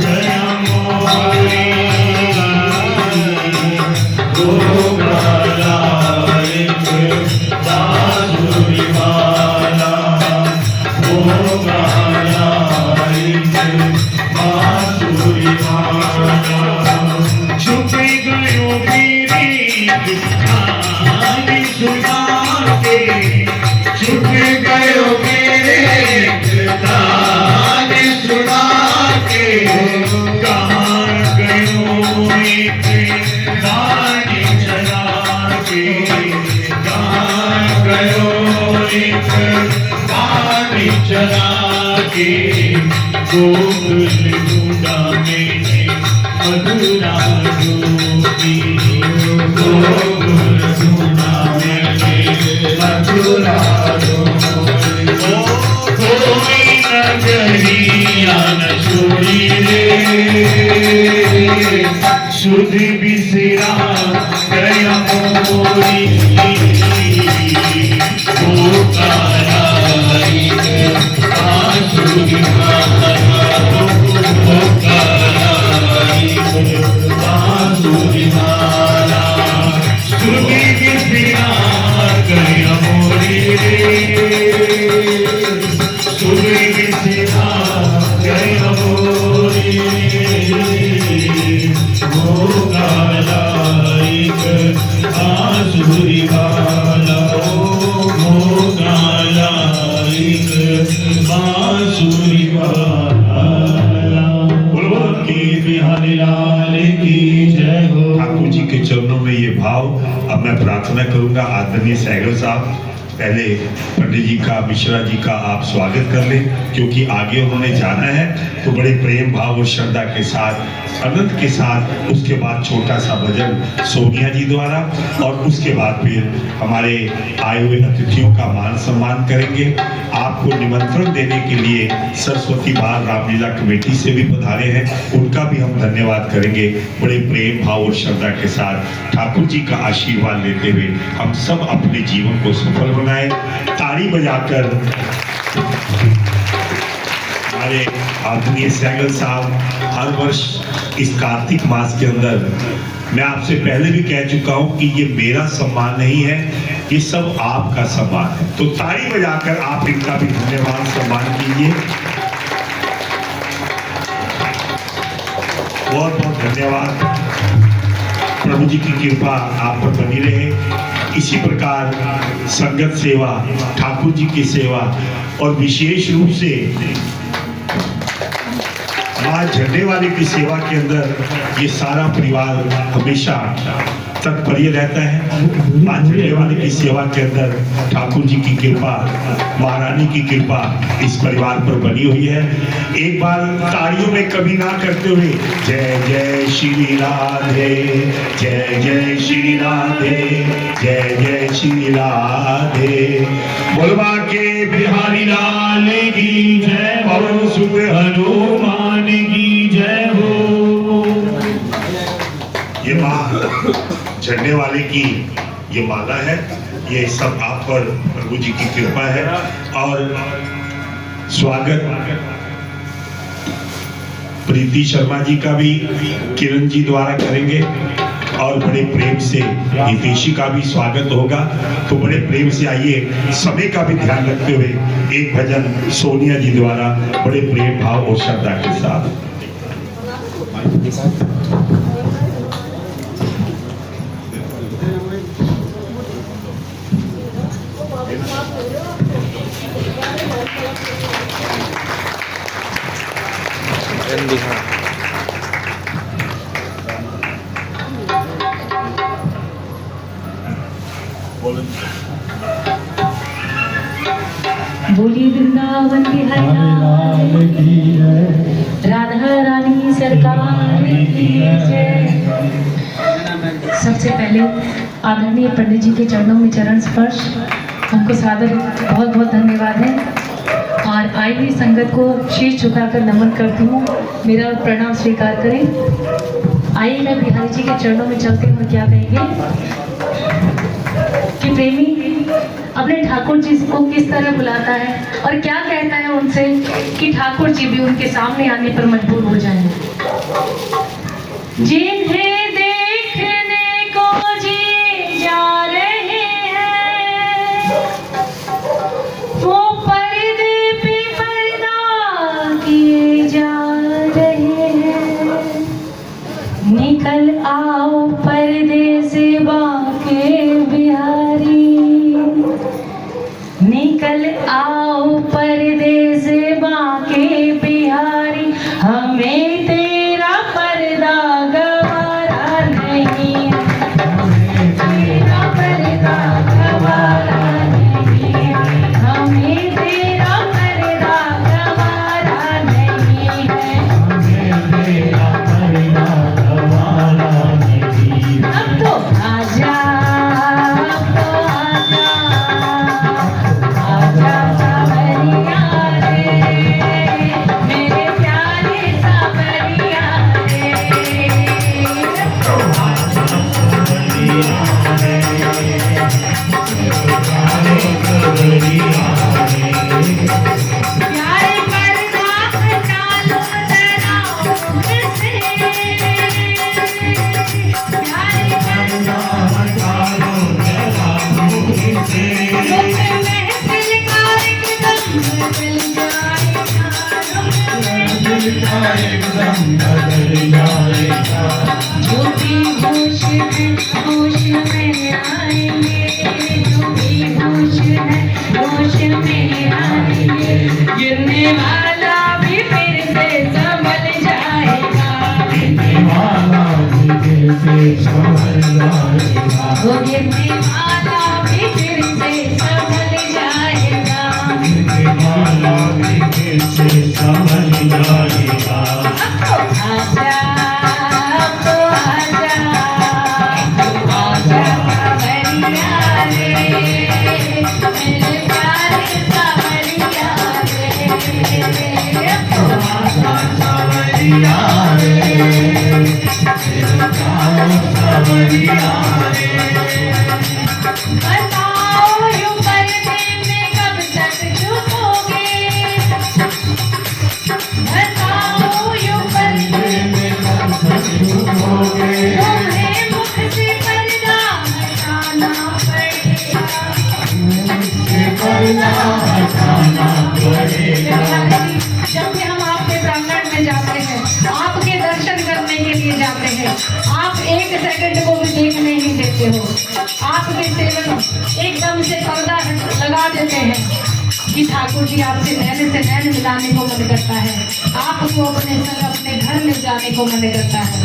गया मोरी, वो काला एक बांसुरी वाला, वो काला एक बांसुरी वाला, छुप गयो मेरी कहानी सुना के, छुप गयो मेरे कहानी सुना के, कहाँ गयो एक गाड़ी चला के, कहाँ गयो एक गाड़ी चला के, गोकुल ढूंढा मैंने मधुरा डूबी, गोकुल ढूंढा मैंने मधुरा डूबी, कोई नगरिया न छोड़ी रे, सुध बिसरा गया मोरी, वो काला एक बांसुरी वाला, वो काला एक बांसुरी वाला, सुध बिसरा गया मोरी रे, सुध बिसरा गया मोरी, वो काला एक बांसुरी वाला, वो काला एक बांसुरी वाला, बोलो के बिहारी लाल की जय हो। ठाकुर जी के चरणों में ये भाव अब मैं प्रार्थना करूंगा। आदरणीय सहगल साहब, पहले पंडित जी का, मिश्रा जी का आप स्वागत कर लें, क्योंकि आगे उन्होंने जाना है, तो बड़े प्रेम भाव और श्रद्धा के साथ, आनंद के साथ, उसके बाद छोटा सा भजन सोनिया जी द्वारा, और उसके बाद फिर हमारे आए हुए अतिथियों का मान सम्मान करेंगे। आपको निमंत्रण देने के लिए सरस्वती बाल रामलीला कमेटी से भी पधारे हैं, उनका भी हम धन्यवाद करेंगे। बड़े प्रेम भाव और श्रद्धा के साथ ठाकुर जी का आशीर्वाद लेते हुए हम सब अपने जीवन को सफल बनाए। ताली बजाकर हमारे आदरणीय सहगल साहब हर वर्ष इस कार्तिक मास के अंदर, मैं आपसे पहले भी कह चुका हूं कि ये मेरा सम्मान नहीं है, ये सब आपका सम्मान है। तो ताली बजाकर आप इनका भी धन्यवाद सम्मान कीजिए। बहुत बहुत धन्यवाद। प्रभु जी की कृपा आप पर बनी रहे। इसी प्रकार संगत सेवा, ठाकुर जी की सेवा और विशेष रूप से माँ झंडे वाले की सेवा के अंदर ये सारा परिवार हमेशा तत्पर रहता है। माँ झंडे वाले की सेवा के अंदर ठाकुर जी की कृपा, महारानी की कृपा इस परिवार पर बनी हुई है। एक बार तालियों में कभी ना करते हुए जय जय श्री राधे, जय जय श्री राधे, जय जय श्री राधे। बोलबा के बिहारी लाल की जय, पवन सुत हनुमान की जय हो। ये माँ झंडे वाले की ये माला है, ये सब आप पर प्रभु जी की कृपा है। और स्वागत प्रीति शर्मा जी का भी किरण जी द्वारा करेंगे और बड़े प्रेम से हितेशी का भी स्वागत होगा। तो बड़े प्रेम से आइए, समय का भी ध्यान रखते हुए एक भजन सोनिया जी द्वारा बड़े प्रेम भाव और श्रद्धा के साथ। बोली वृंदावन बिहारी लाल की जय, राधा रानी सरकार की जय। सबसे पहले आदरणीय पंडित जी के चरणों में चरण स्पर्श, उनको सादर बहुत बहुत धन्यवाद है। और आई हुई संगत को शीश झुकाकर नमन करती हूँ, मेरा प्रणाम स्वीकार करें। आइए मैं बिहारी जी के चरणों में चलते हुए क्या कहेंगे कि प्रेमी अपने ठाकुर जी को किस तरह बुलाता है और क्या कहता है उनसे कि ठाकुर जी भी उनके सामने आने पर मजबूर हो जाएं। जिन्हें देखने को जी जा रहे हैं, वो पर्दे पे पर्दा किए जा रहे हैं। निकल आओ पर्दे से बाके बिहारी, निकल आओ पर्दे से बाके बिहारी। हमें तेरा पर्दा गवारा नहीं, हमें तेरा पर्दा गवारा नहीं, हमें तेरा पर्दा गवारा नहीं है, हमें तेरा पर्दा गवारा नहीं। अब तो आजा, अब तो आजा, आजा सावरिया रे, मेरे प्यारे सावरिया रे। आजा सावरिया रे, प्यारे सावरिया रे। प्यारे पर्दा हटा लो जरा मुझसे, प्यारे पर्दा हटा लो जरा मुझसे। महफिल का एकदम बदल जाएगा, महफिल का एकदम बदल जाएगा। जो भी होश है होश में आएंगे, जो भी होश है होश में आएंगे। गिरने वाला भी फिर से संभल जाएगा, गिरने वाला भी फिर से संभल जाएगा। वो गिरने वाला भी फिर से संभल जाएगा, गिरने वाला भी फिर से संभल जाएगा। आजा, अब तो आजा, आजा सावरिया रे, मेरे प्यारे सावरिया रे। आजा सावरिया रे, मेरे प्यारे सावरिया रे। बताओ यूं पर्दे में कब तक छुपोगे, बताओ यूं पर्दे में कब तक छुपोगे। तुम्हें मुख से पर्दा हटाना पड़ेगा, मुख से पर्दा हटाना पड़ेगा। जब भी हम आपके प्रांगण में जाते हैं, आपके दर्शन करने के लिए जाते हैं, आप एक सेकंड को भी देखने नहीं देते हो। आपके सेवक एकदम से पर्दा लगा देते हैं। कि ठाकुर जी आपसे नैन से नैन मिलाने को मन करता है, आपको अपने संग अपने घर ले जाने को मन करता है।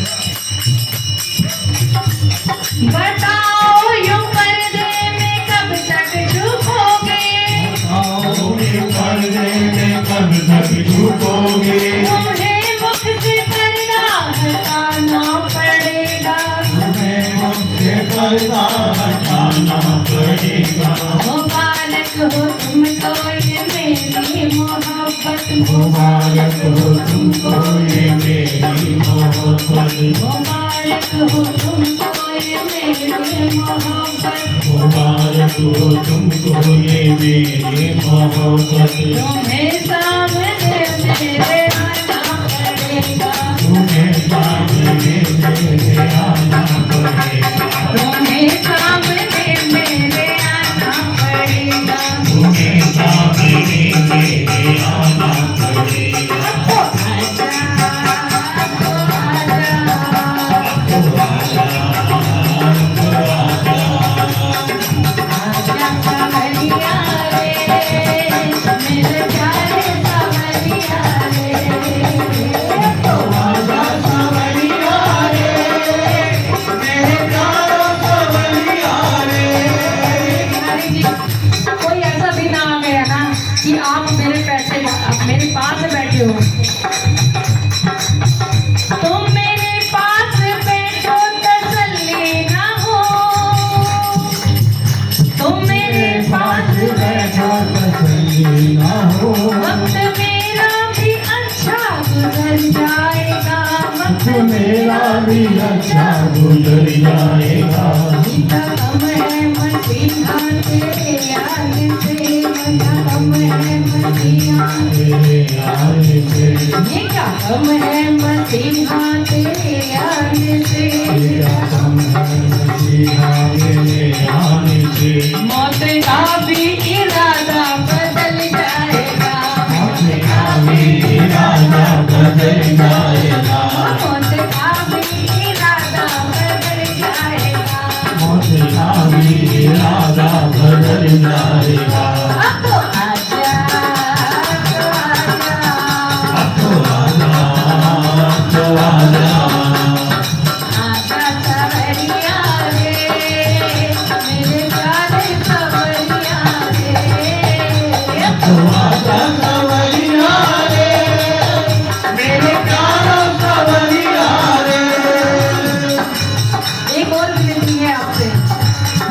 बताओ यूं पर्दे में कब तक झुकोगे, पर्दे में कब तक झुकोगे, तुम्हें मुख से पर्दा हटाना पड़ेगा, तुम्हें मुझसे पर्दा हटाना पड़ेगा। मुबारक हो तुमको ये मेरी मोहब्बत, मुबारक हो तुमको ये मेरी मोहब्बत, मुबारक हो तुमको ये मेरी मोहब्बत, मुबारक हो तुमको ये मेरी मोहब्बत। तुम्हें सामने मेरे आना पड़ेगा, तुम्हें सामने मेरे आना पड़ेगा, तुम्हें सामने मेरे आना पड़ेगा। तुम्हें सामने मेरे आना पड़ेगा। कोई ऐसा भी ना आ गया ना कि आप मेरे पास बैठे हो, तुम मेरे पास बैठो तसल्ली ना हो, तुम मेरे पास बैठो तसल्ली ना हो, वक्त मेरा भी अच्छा गुजर जाएगा, वक्त मेरा भी अच्छा गुजर जाएगा। कम है मसीहा तेरे आने से, कम है मसीहा तेरे आने से, ये क्या कम है मसीहा तेरे आने से, तेरा कम है मसीहा तेरे आने से। मौत का भी इरादा बदल जाएगा, मौत का भी इरादा बदल जाएगा, मौत का भी इरादा बदल जाएगा। मौत का भी इरादा बदल जाएगा। अब तो आजा, अब तो आजा, अब तो आजा, आजा सवरिया रे, मेरे प्यारे सवरिया रे। अब तो आजा सवरिया रे, मेरे प्यारा सवरिया रे। एक और विनती है आपसे,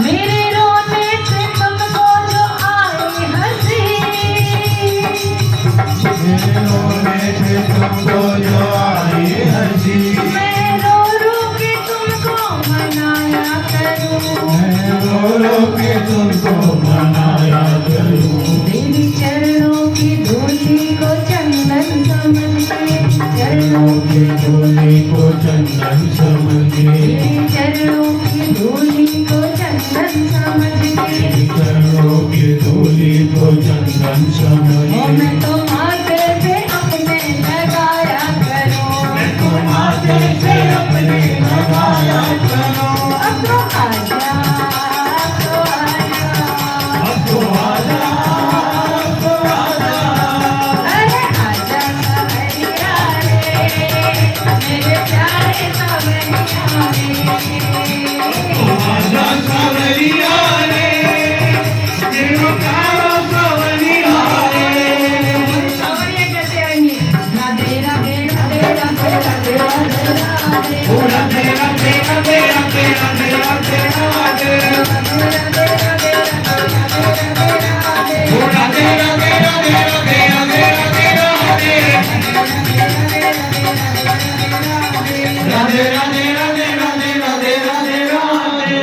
मेरे रोने से तुमको जो आए हंसी, मेरे रोने से तुमको जो आई हंसी, मैं रो रो के तुमको मनाया करूं, मैं रो रो के तुमको मनाया करूं। तेरी चरणों की धूली को चंदन समझ के, चरणों के धूली को चंदन समझ के, तेरी चरणों की धूली को चंदन समझ के, चरणों के धूली को चंदन समझ ओ के, मैं तो माथे पे अपने लगाया करूं, मैं तो माथे पे अपने लगाया करूं। अब तो आजा, अब तो आजा, अब तो आजा, अब तो आजा, अरे आजा सवरिया रे, मेरे प्यारे सवरिया रे। आजा सवरिया रे, मेरा प्यारा सवरिया रे। सवरिया कैसे आएंगे? राधे राधे राधे राधे राधे राधे राधे। ओ राधे राधे राधे राधे राधे राधे राधे। राधे राधे राधे राधे राधे। ओ राधे राधे राधे राधे राधे राधे राधे। राधे राधे राधे राधे राधे राधे राधे।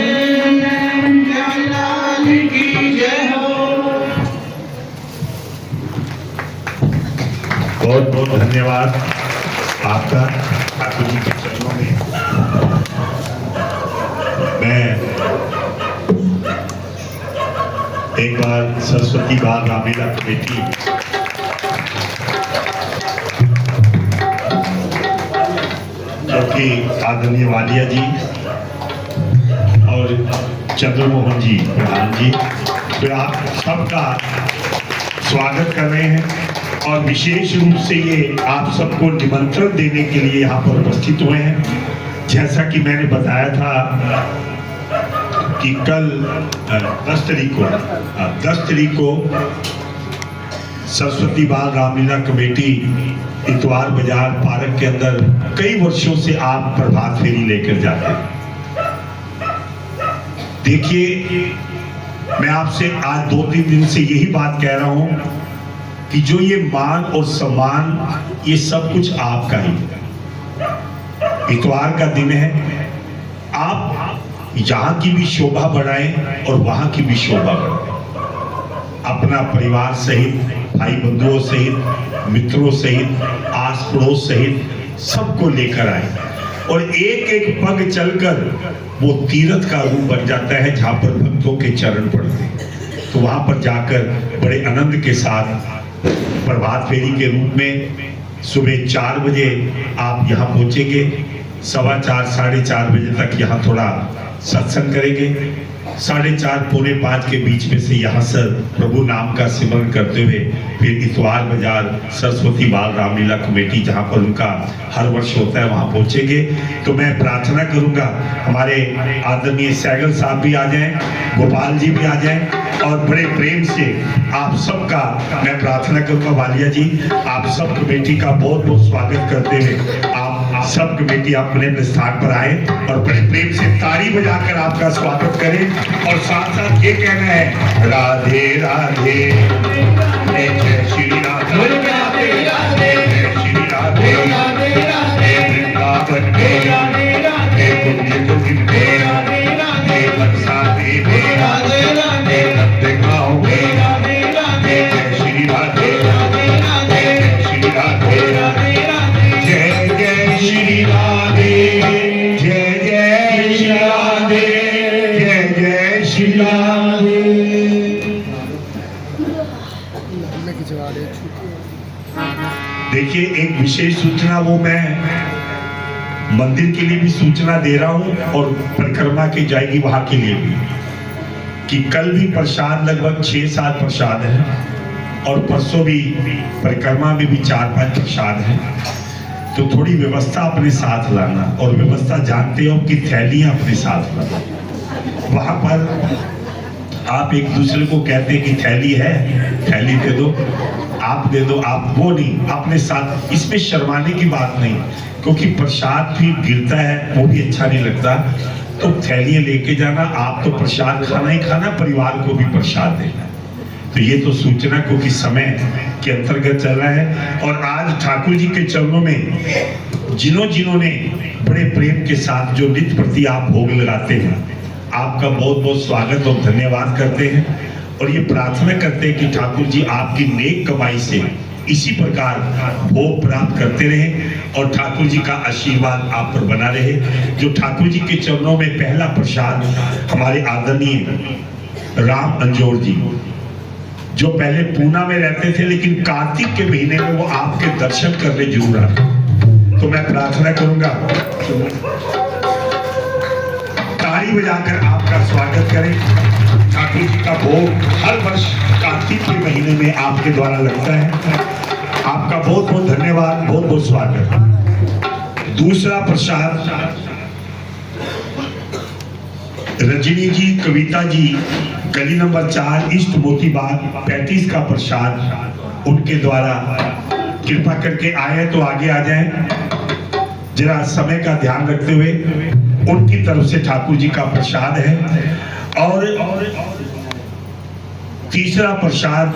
जय लाल की जय हो। बहुत बहुत धन्यवाद आपका ठाकुर जी के चरणों में। मैं एक बार सरस्वती बाल रामलीला कमेटी जो कि आदरणीय वालिया जी और चंद्रमोहन जी प्रधान जी, तो आप सबका स्वागत कर रहे हैं और विशेष रूप से ये आप सबको निमंत्रण देने के लिए यहाँ पर उपस्थित हुए हैं। जैसा कि मैंने बताया था कि कल 10 तारीख को सरस्वती बाल रामलीला कमेटी इतवार बाजार पार्क के अंदर कई वर्षों से आप प्रभात फेरी लेकर जाते हैं। देखिए, मैं आपसे आज 2-3 दिन से यही बात कह रहा हूं कि जो ये मान और सम्मान ये सब कुछ आपका ही है। इतवार का दिन है, आप यहाँ की भी शोभा बढ़ाएं और वहां की भी शोभा बढ़ाएं। अपना परिवार सहित, भाई बंधुओं सहित, मित्रों सहित, आस पड़ोस सहित सबको लेकर आए और एक एक पग चलकर वो तीर्थ का रूप बन जाता है जहां पर भक्तों के चरण पड़ते हैं। तो वहां पर जाकर बड़े आनंद के साथ प्रभात फेरी के रूप में सुबह 4 बजे आप यहाँ पहुंचेंगे। 4:15 साढ़े 4 बजे तक यहाँ थोड़ा सत्संग करेंगे। 4:30 पौने 5 के बीच में से यहाँ से प्रभु नाम का सिमरन करते हुए फिर इतवार बाजार सरस्वती बाल रामलीला कमेटी जहाँ पर उनका हर वर्ष होता है वहाँ पहुँचेंगे। तो मैं प्रार्थना करूँगा हमारे आदरणीय सैगल साहब भी आ जाएं, गोपाल जी भी आ जाएं और बड़े प्रेम से आप सबका मैं प्रार्थना करूँगा। वालिया जी, आप सब कमेटी का बहुत बहुत स्वागत करते हुए आप सब कमेटी अपने अपने स्थान पर आए और बड़े प्रेम से ताली बजाकर आपका स्वागत करें और साथ साथ ये कहना है राधे राधे, जय श्री राधे, जय श्री राधे, वृंदावन में कुंज में बरसाते में नंदगांव में जय श्री राधे, जय श्री राधे, जय जय श्री राधे, जय जय श्री राधे, जय जय श्री राधे। देखिए, एक विशेष सूचना वो मैं मंदिर के लिए भी सूचना दे रहा हूं और परिक्रमा की जाएगी वहां के लिए भी कि कल भी प्रसाद लगभग 6-7 प्रसाद है और परसों भी परिक्रमा में भी 4-5 प्रसाद है। तो थोड़ी व्यवस्था अपने साथ लाना और व्यवस्था जानते हो कि थैलियां अपने साथ लाना। वहां पर आप एक दूसरे को कहते हैं कि थैली है, थैली दे दो, आप दे दो, आप वो नहीं, अपने साथ। इसमें शर्माने की बात नहीं, क्योंकि प्रसाद भी गिरता है वो भी अच्छा नहीं लगता। तो थैलियां लेके जाना, आप तो प्रसाद खाना ही खाना, परिवार को भी प्रसाद देना। तो ये तो सूचना क्योंकि समय के अंतर्गत चल रहा है। और आज ठाकुर जी के चरणों में जिन्होंने बड़े प्रेम के साथ जो नित्य प्रति आप भोग लगाते हैं, आपका बहुत बहुत स्वागत और धन्यवाद करते हैं और ये प्रार्थना करते हैं कि ठाकुर जी आपकी नेक कमाई से इसी प्रकार भोग प्राप्त करते रहे और ठाकुर जी का आशीर्वाद आप पर बना रहे। जो ठाकुर जी के चरणों में पहला प्रसाद हमारे आदरणीय राम अंजोर जी, जो पहले पूना में रहते थे लेकिन कार्तिक के महीने में वो आपके दर्शन करने जरूर आते। तो मैं प्रार्थना करूंगा ताली बजाकर आपका स्वागत करें। ठाकुर जी का भोग हर वर्ष कार्तिक के महीने में आपके द्वारा लगता है। आपका बहुत बहुत धन्यवाद, बहुत बहुत स्वागत। दूसरा प्रसाद रजनी जी, कविता जी, गली नंबर 4 ईस्ट मोती बाग 35 का प्रसाद उनके द्वारा कृपा करके आए तो आगे आ जाएं, जरा समय का ध्यान रखते हुए। उनकी तरफ से ठाकुर जी का प्रसाद है। और तीसरा प्रसाद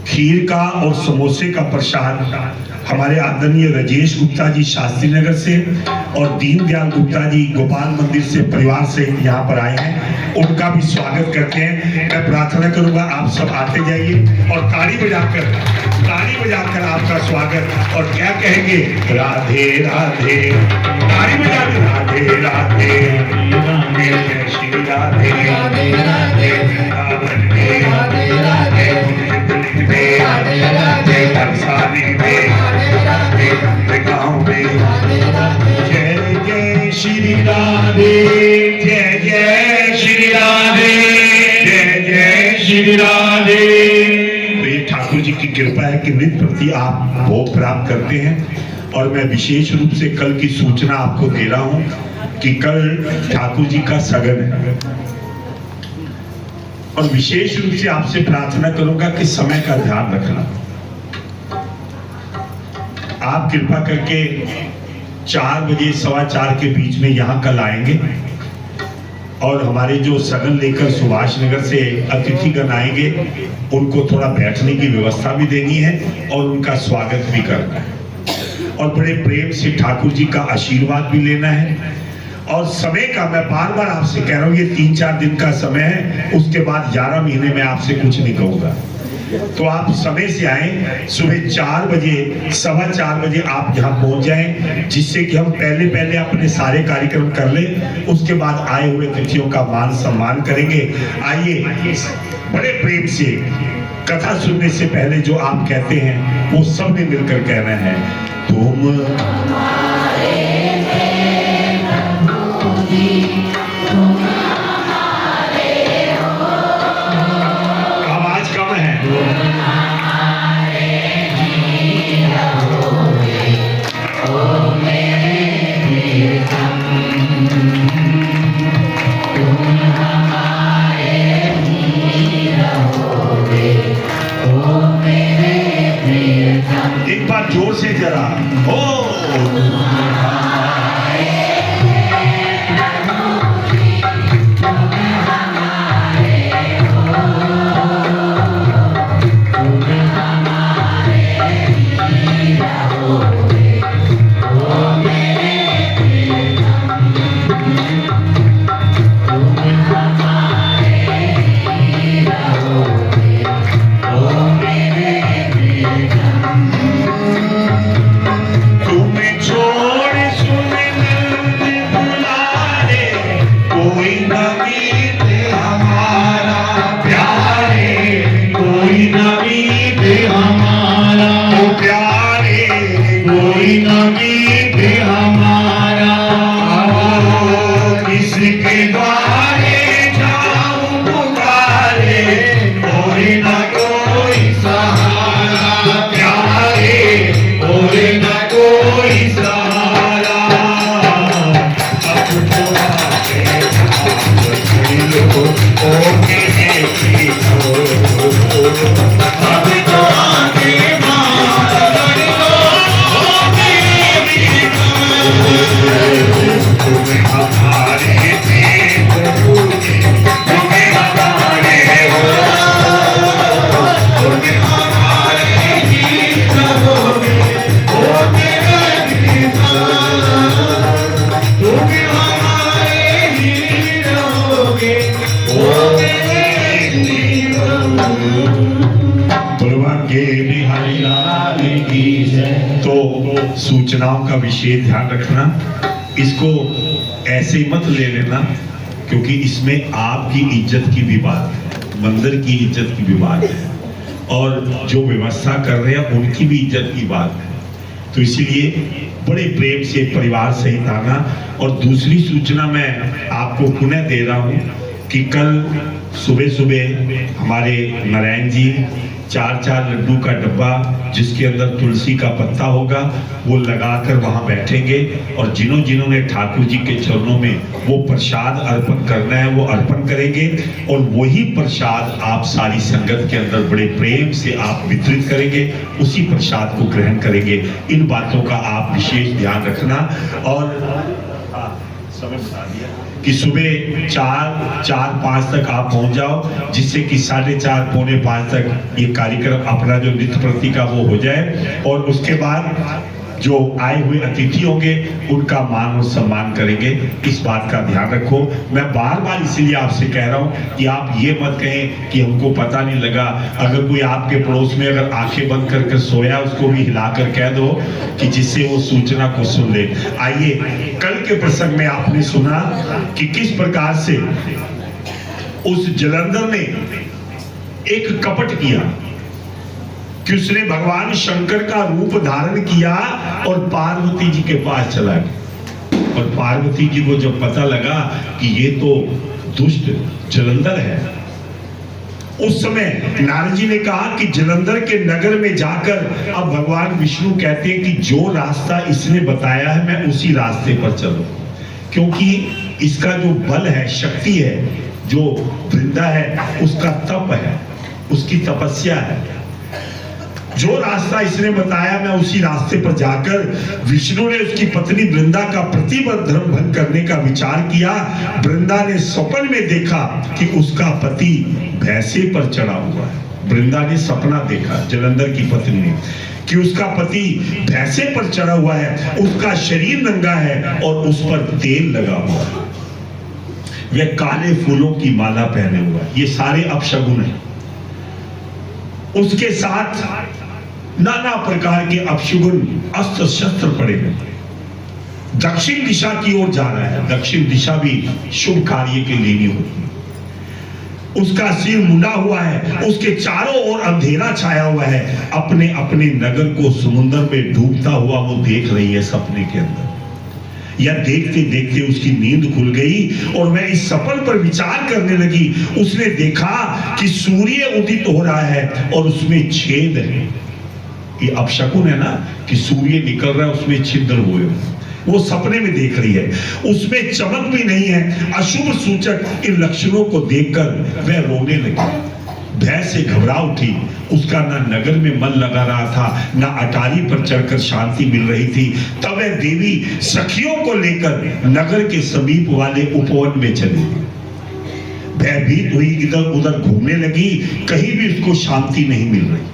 खीर का और समोसे का प्रसाद हमारे आदरणीय राजेश गुप्ता जी शास्त्री नगर से और दीनदयाल गुप्ता जी गोपाल मंदिर से परिवार से यहाँ पर आए हैं, उनका भी स्वागत करते हैं। मैं प्रार्थना करूंगा आप सब आते जाइए और ताली बजाकर आपका स्वागत। और क्या कहेंगे? राधे राधे, ताली बजाकर राधे राधे, जय श्री राधे, राधे राधे, राधे राधे, राधे राधे, बरसाने में, गाँव में, जय जय श्री राधे, जय जय श्री राधे, जय जय श्री राधे। कृपा है कि नित्य प्रति आप भोग प्राप्त करते हैं। और मैं विशेष रूप से कल की सूचना आपको दे रहा हूं कि कल ठाकुर जी का सगन है, और विशेष रूप से आपसे प्रार्थना करूंगा कि समय का ध्यान रखना। आप कृपा करके 4 बजे 4:15 के बीच में यहाँ कल आएंगे, और हमारे जो सगन लेकर सुभाष नगर से अतिथिगण आएंगे उनको थोड़ा बैठने की व्यवस्था भी देनी है और उनका स्वागत भी करना है, और बड़े प्रेम से ठाकुर जी का आशीर्वाद भी लेना है। और समय का मैं बार बार आपसे कह रहा हूँ, ये 3-4 दिन का समय है, उसके बाद 11 महीने में आपसे कुछ नहीं कहूँगा। तो आप समय से आए, सुबह 4 बजे 4:15 बजे आप यहाँ पहुँच जाएं, जिससे कि हम पहले अपने सारे कार्यक्रम कर लें, उसके बाद आए हुए अतिथियों का मान सम्मान करेंगे। आइए, बड़े प्रेम से कथा सुनने से पहले जो आप कहते हैं वो सबने मिलकर कहना है, तुम आवाज कम है। एक बार जोर से जरा ओ सूचनाओं का विशेष ध्यान रखना, इसको ऐसे मत ले लेना, क्योंकि इसमें आपकी इज्जत की भी बात है, मंदिर की इज्जत की भी बात है, और जो व्यवस्था कर रहे हैं उनकी भी इज्जत की बात है। तो इसीलिए बड़े प्रेम से परिवार सहित आना। और दूसरी सूचना मैं आपको पुनः दे रहा हूँ कि कल सुबह सुबह हमारे नारायण जी 4 लड्डू का डब्बा जिसके अंदर तुलसी का पत्ता होगा वो लगाकर वहां बैठेंगे, और जिन्होंने ठाकुर जी के चरणों में वो प्रसाद अर्पण करना है वो अर्पण करेंगे, और वही प्रसाद आप सारी संगत के अंदर बड़े प्रेम से आप वितरित करेंगे, उसी प्रसाद को ग्रहण करेंगे। इन बातों का आप विशेष ध्यान रखना। और समय बता दिया कि सुबह 4-5 तक आप पहुंच जाओ, जिससे कि 4:30 पौने 5 तक ये कार्यक्रम अपना जो नित्य प्रति का वो हो जाए, और उसके बाद जो आए हुए अतिथि होंगे उनका मान और सम्मान करेंगे। इस बात का ध्यान रखो। मैं बार बार इसीलिए आपसे कह रहा हूं कि आप ये मत कहें कि हमको पता नहीं लगा। अगर कोई आपके पड़ोस में अगर आंखें बंद करके सोया, उसको भी हिलाकर कह दो कि जिससे वो सूचना को सुन ले। आइए, कल के प्रसंग में आपने सुना कि किस प्रकार से उस जलंधर ने एक कपट किया कि उसने भगवान शंकर का रूप धारण किया और पार्वती जी के पास चला गया, और पार्वती जी को जब पता लगा कि ये तो दुष्ट जलंधर है, उस समय नारद जी ने कहा कि जलंधर के नगर में जाकर अब भगवान विष्णु कहते हैं कि जो रास्ता इसने बताया है मैं उसी रास्ते पर चलूं, क्योंकि इसका जो बल है, शक्ति है, जो वृंदा है, उसका तप है, उसकी तपस्या है। जो रास्ता इसने बताया मैं उसी रास्ते पर जाकर विष्णु ने उसकी पत्नी वृंदा का प्रतिबद्ध धर्म भंग करने का विचार किया। वृंदा ने स्वप्न में देखा कि उसका पति भैंसे पर चढ़ा हुआ है। वृंदा ने सपना देखा, जलंधर की पत्नी ने, कि उसका पति भैंसे पर चढ़ा हुआ है, उसका शरीर नंगा है और उस पर तेल लगा हुआ है, वह काले फूलों की माला पहने हुआ है। ये सारे अपशगुन हैं। उसके साथ नाना प्रकार के अपशगुन अस्त्र शस्त्र पड़े हुए। दक्षिण दिशा की ओर जा रहा है। दक्षिण दिशा भी शुभ कार्य के लिए नहीं होती। उसका सिर मुंडा हुआ है, उसके चारों ओर अंधेरा छाया हुआ है। अपने अपने नगर को समुद्र में डूबता हुआ वो देख रही है सपने के अंदर। या देखते देखते उसकी नींद खुल गई और वह इस सपन पर विचार करने लगी। उसने देखा कि सूर्य उदित हो रहा है और उसमें छेद है। ये अपशकुन है ना कि सूर्य निकल रहा है, उसमें छिद्र हुए। वो सपने में देख रही है, उसमें चमक भी नहीं है। अशुभ सूचक इन लक्षणों को देखकर वह रोने लगी। भय से घबरा उठी। उसका ना नगर में मन लगा रहा था, ना अटारी पर चढ़कर शांति मिल रही थी। तब वह देवी सखियों को लेकर नगर के समीप वाले उपवन में चली। भयभीत हुई इधर उधर घूमने लगी, कहीं भी उसको शांति नहीं मिल रही।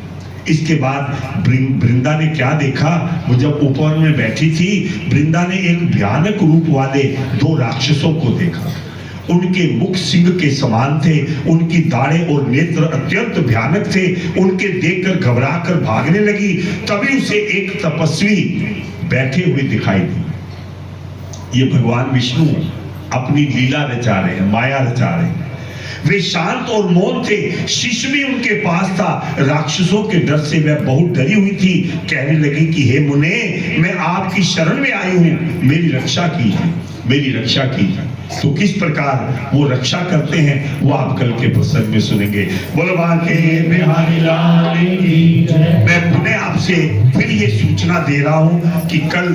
इसके बाद वृंदा ने क्या देखा, वो जब उपवन में बैठी थी, वृंदा ने एक भयानक रूप वाले 2 राक्षसों को देखा। उनके मुख सिंह के समान थे, उनकी दाढ़ें और नेत्र अत्यंत भयानक थे। उनके देखकर घबराकर भागने लगी। तभी उसे एक तपस्वी बैठे हुए दिखाई दी। ये भगवान विष्णु अपनी लीला रचा रहे हैं, माया रचा रहे हैं। वे शांत और मौन थे। शिष्य भी उनके पास था। राक्षसों के डर से वह बहुत डरी हुई थी। कहने लगी कि हे मुने, मैं आपकी शरण में आई हूं, मेरी रक्षा कीजिए, मेरी रक्षा कीजिए। तो किस प्रकार वो रक्षा करते हैं वो आप कल के प्रसंग में सुनेंगे। बोलो बांके बिहारी लाल की जय। मैं पुनः आपसे फिर ये सूचना दे रहा हूं कि कल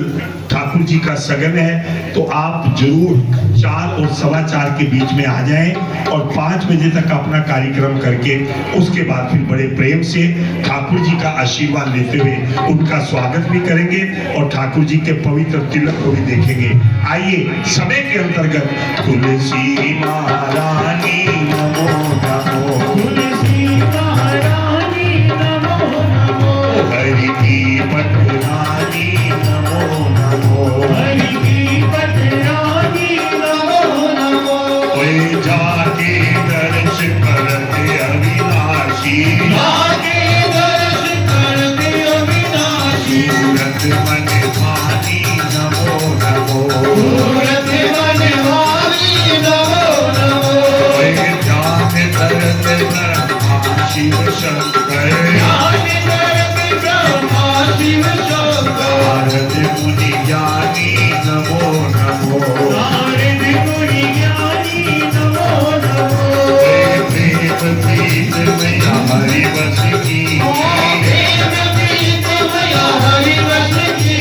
ठाकुर जी का सगन है, तो आप जरूर 4 और 4:15 के बीच में आ जाएं और 5 बजे तक अपना कार्यक्रम करके उसके बाद फिर बड़े प्रेम से ठाकुर जी का आशीर्वाद लेते हुए उनका स्वागत भी करेंगे और ठाकुर जी के पवित्र तिलक को भी देखेंगे। आइए समय के अंतर्गत तुलसी महारानी नमो नमो, तुलसी महारानी नमो नमो, हरि की पटरानी नमो नमो, हरि की पटरानी नमो नमो। ओए जाके दर्श करते अविनाशी, जाके दर्श करते अविनाशी, सूरत मन भानी नमो नमो, सूरत मन भानी नमो नमो। ओए जाके तरत ब्रह्मा शिव शंकर, जाके तरत ब्रह्मा शिव शंकर, नारद मुनि ज्ञानी नमो नमो, नारद मुनि ज्ञानी नमो नमो। प्रेम प्रीत मैया हरि बस की, प्रेम प्रीत मैया हरि बस की,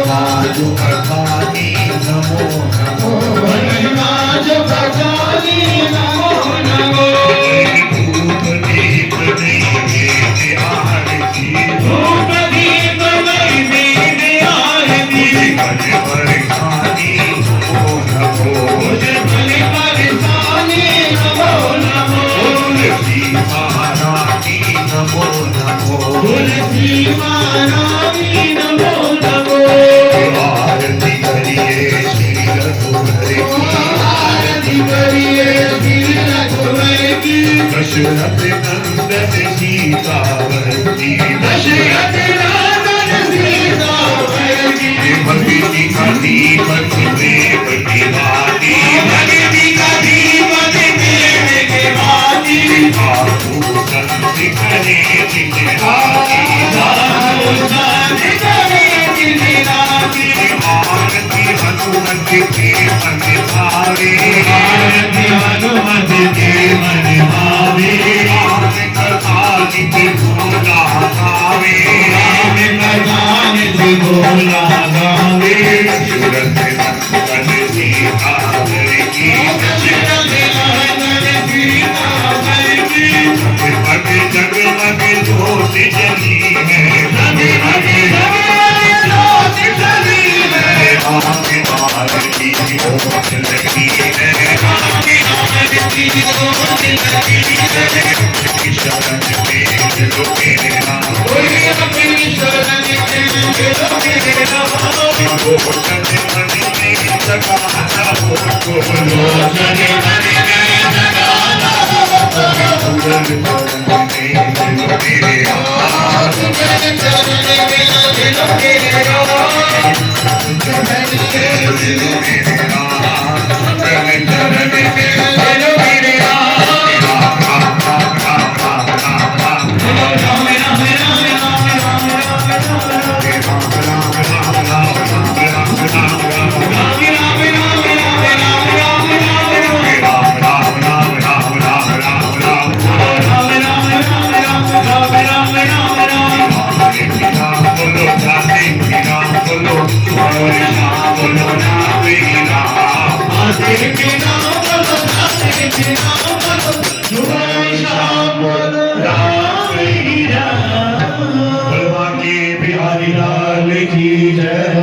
माजो अठानी नमो नमो, माजो अठानी नमो नमो। धूप दीप नैवेद्य आरती, धूप दीप नैवेद्य आरती, भज परेशानी नमो नमो, भज परेशानी नमो नमो। तुलसी महारानी नमो नमो, तुलसी महारानी नमो नमो। आरती करिए श्री रघुवर की, आरती करिए श्री रघुवर की। दशरथ नंदन सीतावती, दशरथ नंदन सीतावती, भक्ति का दीपक देव की बाती, भक्ति का दीपक देव की बाती। आपको संत करे जिनराती, आपको संत करे जिनराती। आरती हनुमत के मन भावे, आरती हनुमत के मन भावे।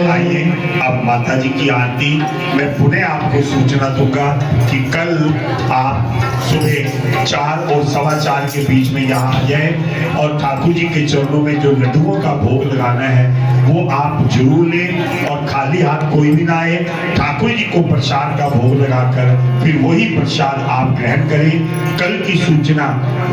आइए अब माता जी की आरती मैं पुनः आपको सूचना दूंगा कि कल आप सुबह 4 और 4:15 के बीच में यहाँ आ जाए और ठाकुर जी के चरणों में जो लड्डुओं का भोग लगाना है वो आप जरूर लें और खाली हाथ कोई भी ना आए। ठाकुर जी को प्रसाद का भोग लगाकर फिर वही प्रसाद आप ग्रहण करें। कल की सूचना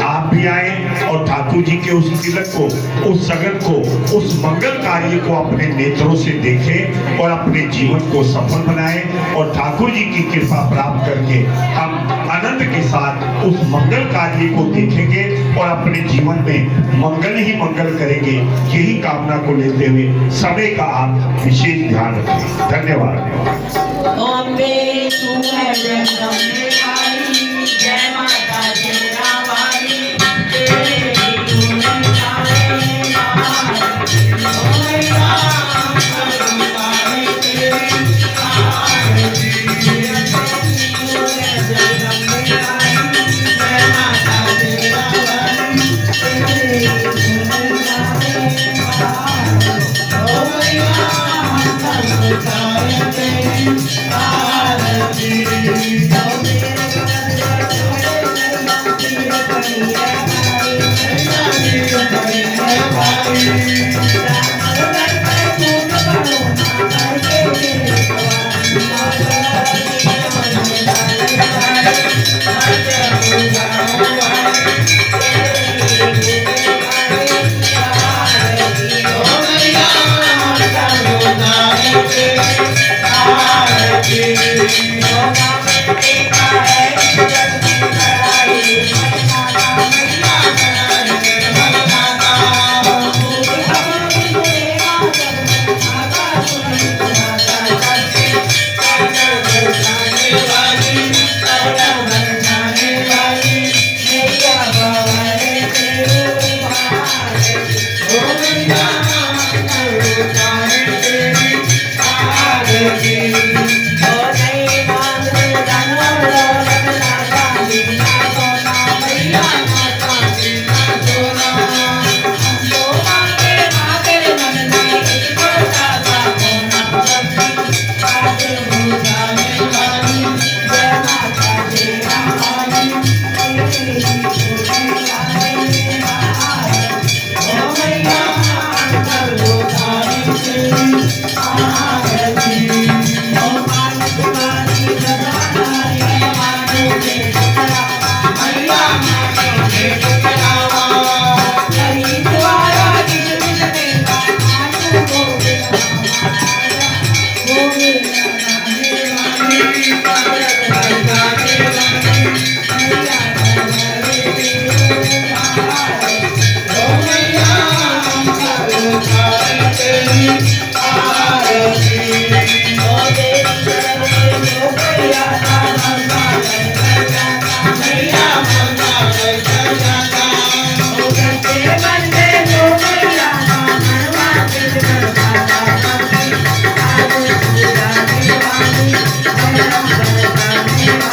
आप भी आए और ठाकुर जी के उस तिलक को, उस सगन को, उस मंगल कार्य को अपने नेत्रों से देखें और अपने जीवन को सफल बनाएं और ठाकुर जी की कृपा प्राप्त करके हम आनंद के साथ उस मंगल कार्य को देखेंगे और अपने जीवन में मंगल ही मंगल करेंगे। यही कामना को लेते हुए समय का आप विशेष ध्यान रखें। धन्यवाद। अम्बे तू है जगदम्बे काली, जय माता शेरा वाली, तेरे गुण गाए मारे, ओ मैया करुणाए तेरी आरती, तू है जगदम्बे काली, जय माता शेरा वाली, तेरे गुण गाए मारे, ओ मैया करुणाए तेरी आरती, तो मेरे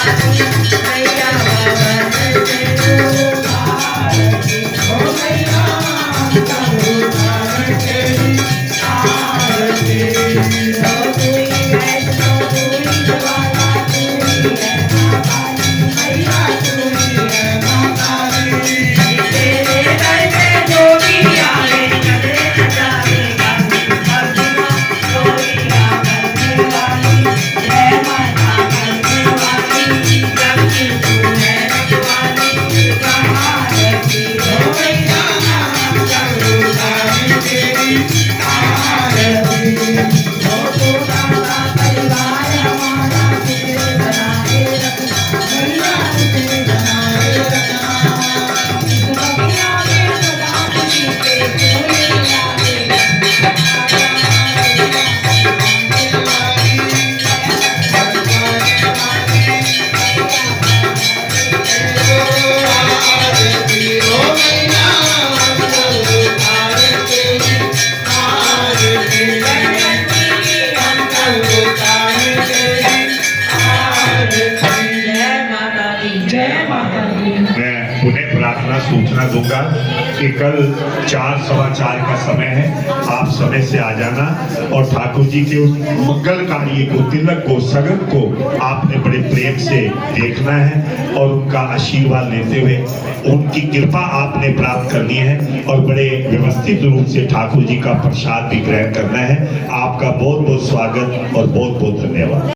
Thank you. मैं पुनः प्रार्थना सूचना दूंगा कि कल 4:15 का समय है, आप समय से आ जाना और ठाकुर जी के उस मंगल कार्य को, तिलक को, सगन को आपने बड़े प्रेम से देखना है और उनका आशीर्वाद लेते हुए उनकी कृपा आपने प्राप्त करनी है और बड़े व्यवस्थित रूप से ठाकुर जी का प्रसाद भी ग्रहण करना है। आपका बहुत बहुत स्वागत और बहुत बहुत धन्यवाद।